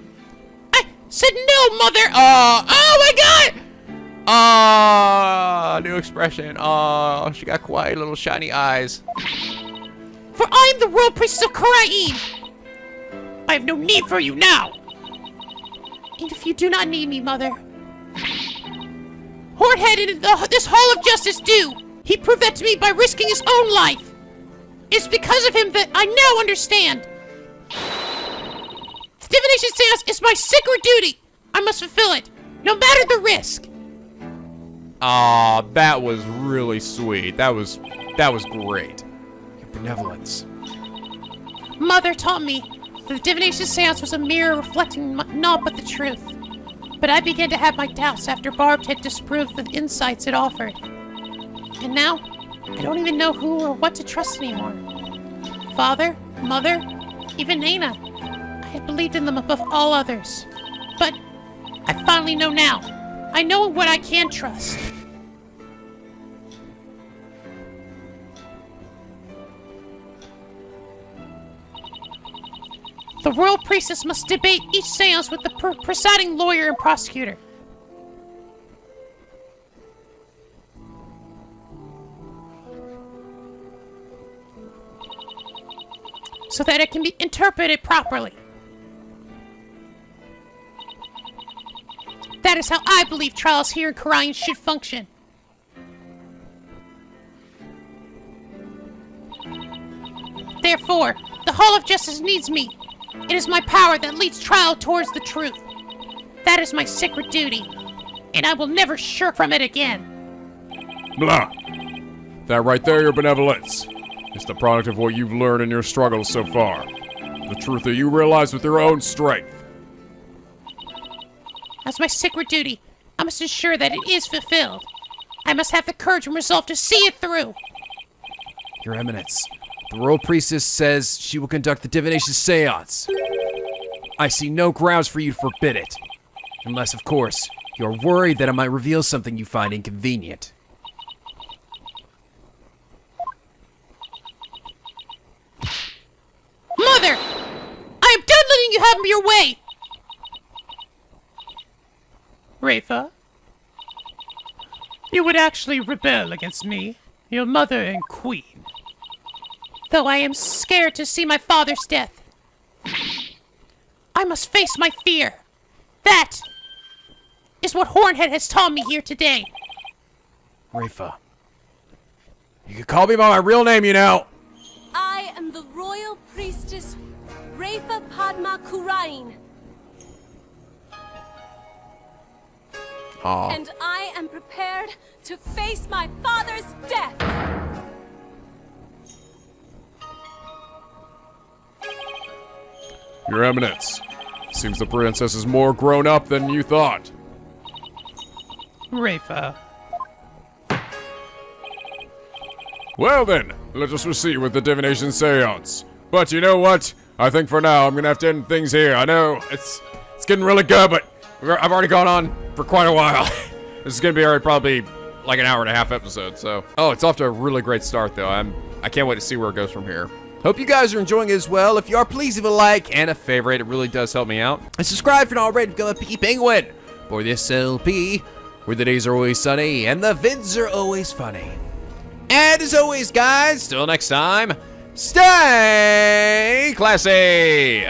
I said no, Mother! Oh my god! New expression. Oh, she got quiet little shiny eyes. For I am the royal priestess of Khura'in. I have no need for you now. And if you do not need me, Mother, Hornhead and this Hall of Justice do. He proved that to me by risking his own life. It's because of him that I now understand. The divination seance is my sacred duty. I must fulfill it, no matter the risk. Aw, that was really sweet. That was great. Your benevolence. Mother taught me that the Divination Seance was a mirror reflecting naught but the truth. But I began to have my doubts after Barb had disproved the insights it offered. And now, I don't even know who or what to trust anymore. Father, Mother, even Nana. I had believed in them above all others. But I finally know now. I know what I can trust. The royal priestess must debate each seance with the presiding lawyer and prosecutor. So that it can be interpreted properly. That is how I believe trials here in Khura'in should function. Therefore, the Hall of Justice needs me. It is my power that leads trial towards the truth. That is my sacred duty, and I will never shirk from it again. Blah. That right there, your benevolence. It's the product of what you've learned in your struggles so far. The truth that you realize with your own strength. As my sacred duty, I must ensure that it is fulfilled. I must have the courage and resolve to see it through. Your Eminence, the royal priestess says she will conduct the Divination Seance. I see no grounds for you to forbid it. Unless, of course, you're worried that it might reveal something you find inconvenient. Mother! I am done letting you have your way! Rafa? You would actually rebel against me, your mother and queen. Though I am scared to see my father's death. I must face my fear. That is what Hornhead has taught me here today. Rafa. You can call me by my real name, you know. I am the royal priestess, Rafa Padma Khura'in. And I am prepared to face my father's death. Your Eminence. Seems the princess is more grown up than you thought. Rafa. Well then, let us proceed with the Divination Seance. But you know what? I think for now I'm gonna have to end things here. I know it's getting really good, but I've already gone on for quite a while. This is gonna be probably like an hour and a half episode, so. Oh, it's off to a really great start though. I can't wait to see where it goes from here. Hope you guys are enjoying it as well. If you are, please leave a like and a favorite. It really does help me out. And subscribe if you're not already. Become a Picky Penguin for this LP, where the days are always sunny and the vids are always funny. And as always, guys, till next time, stay classy!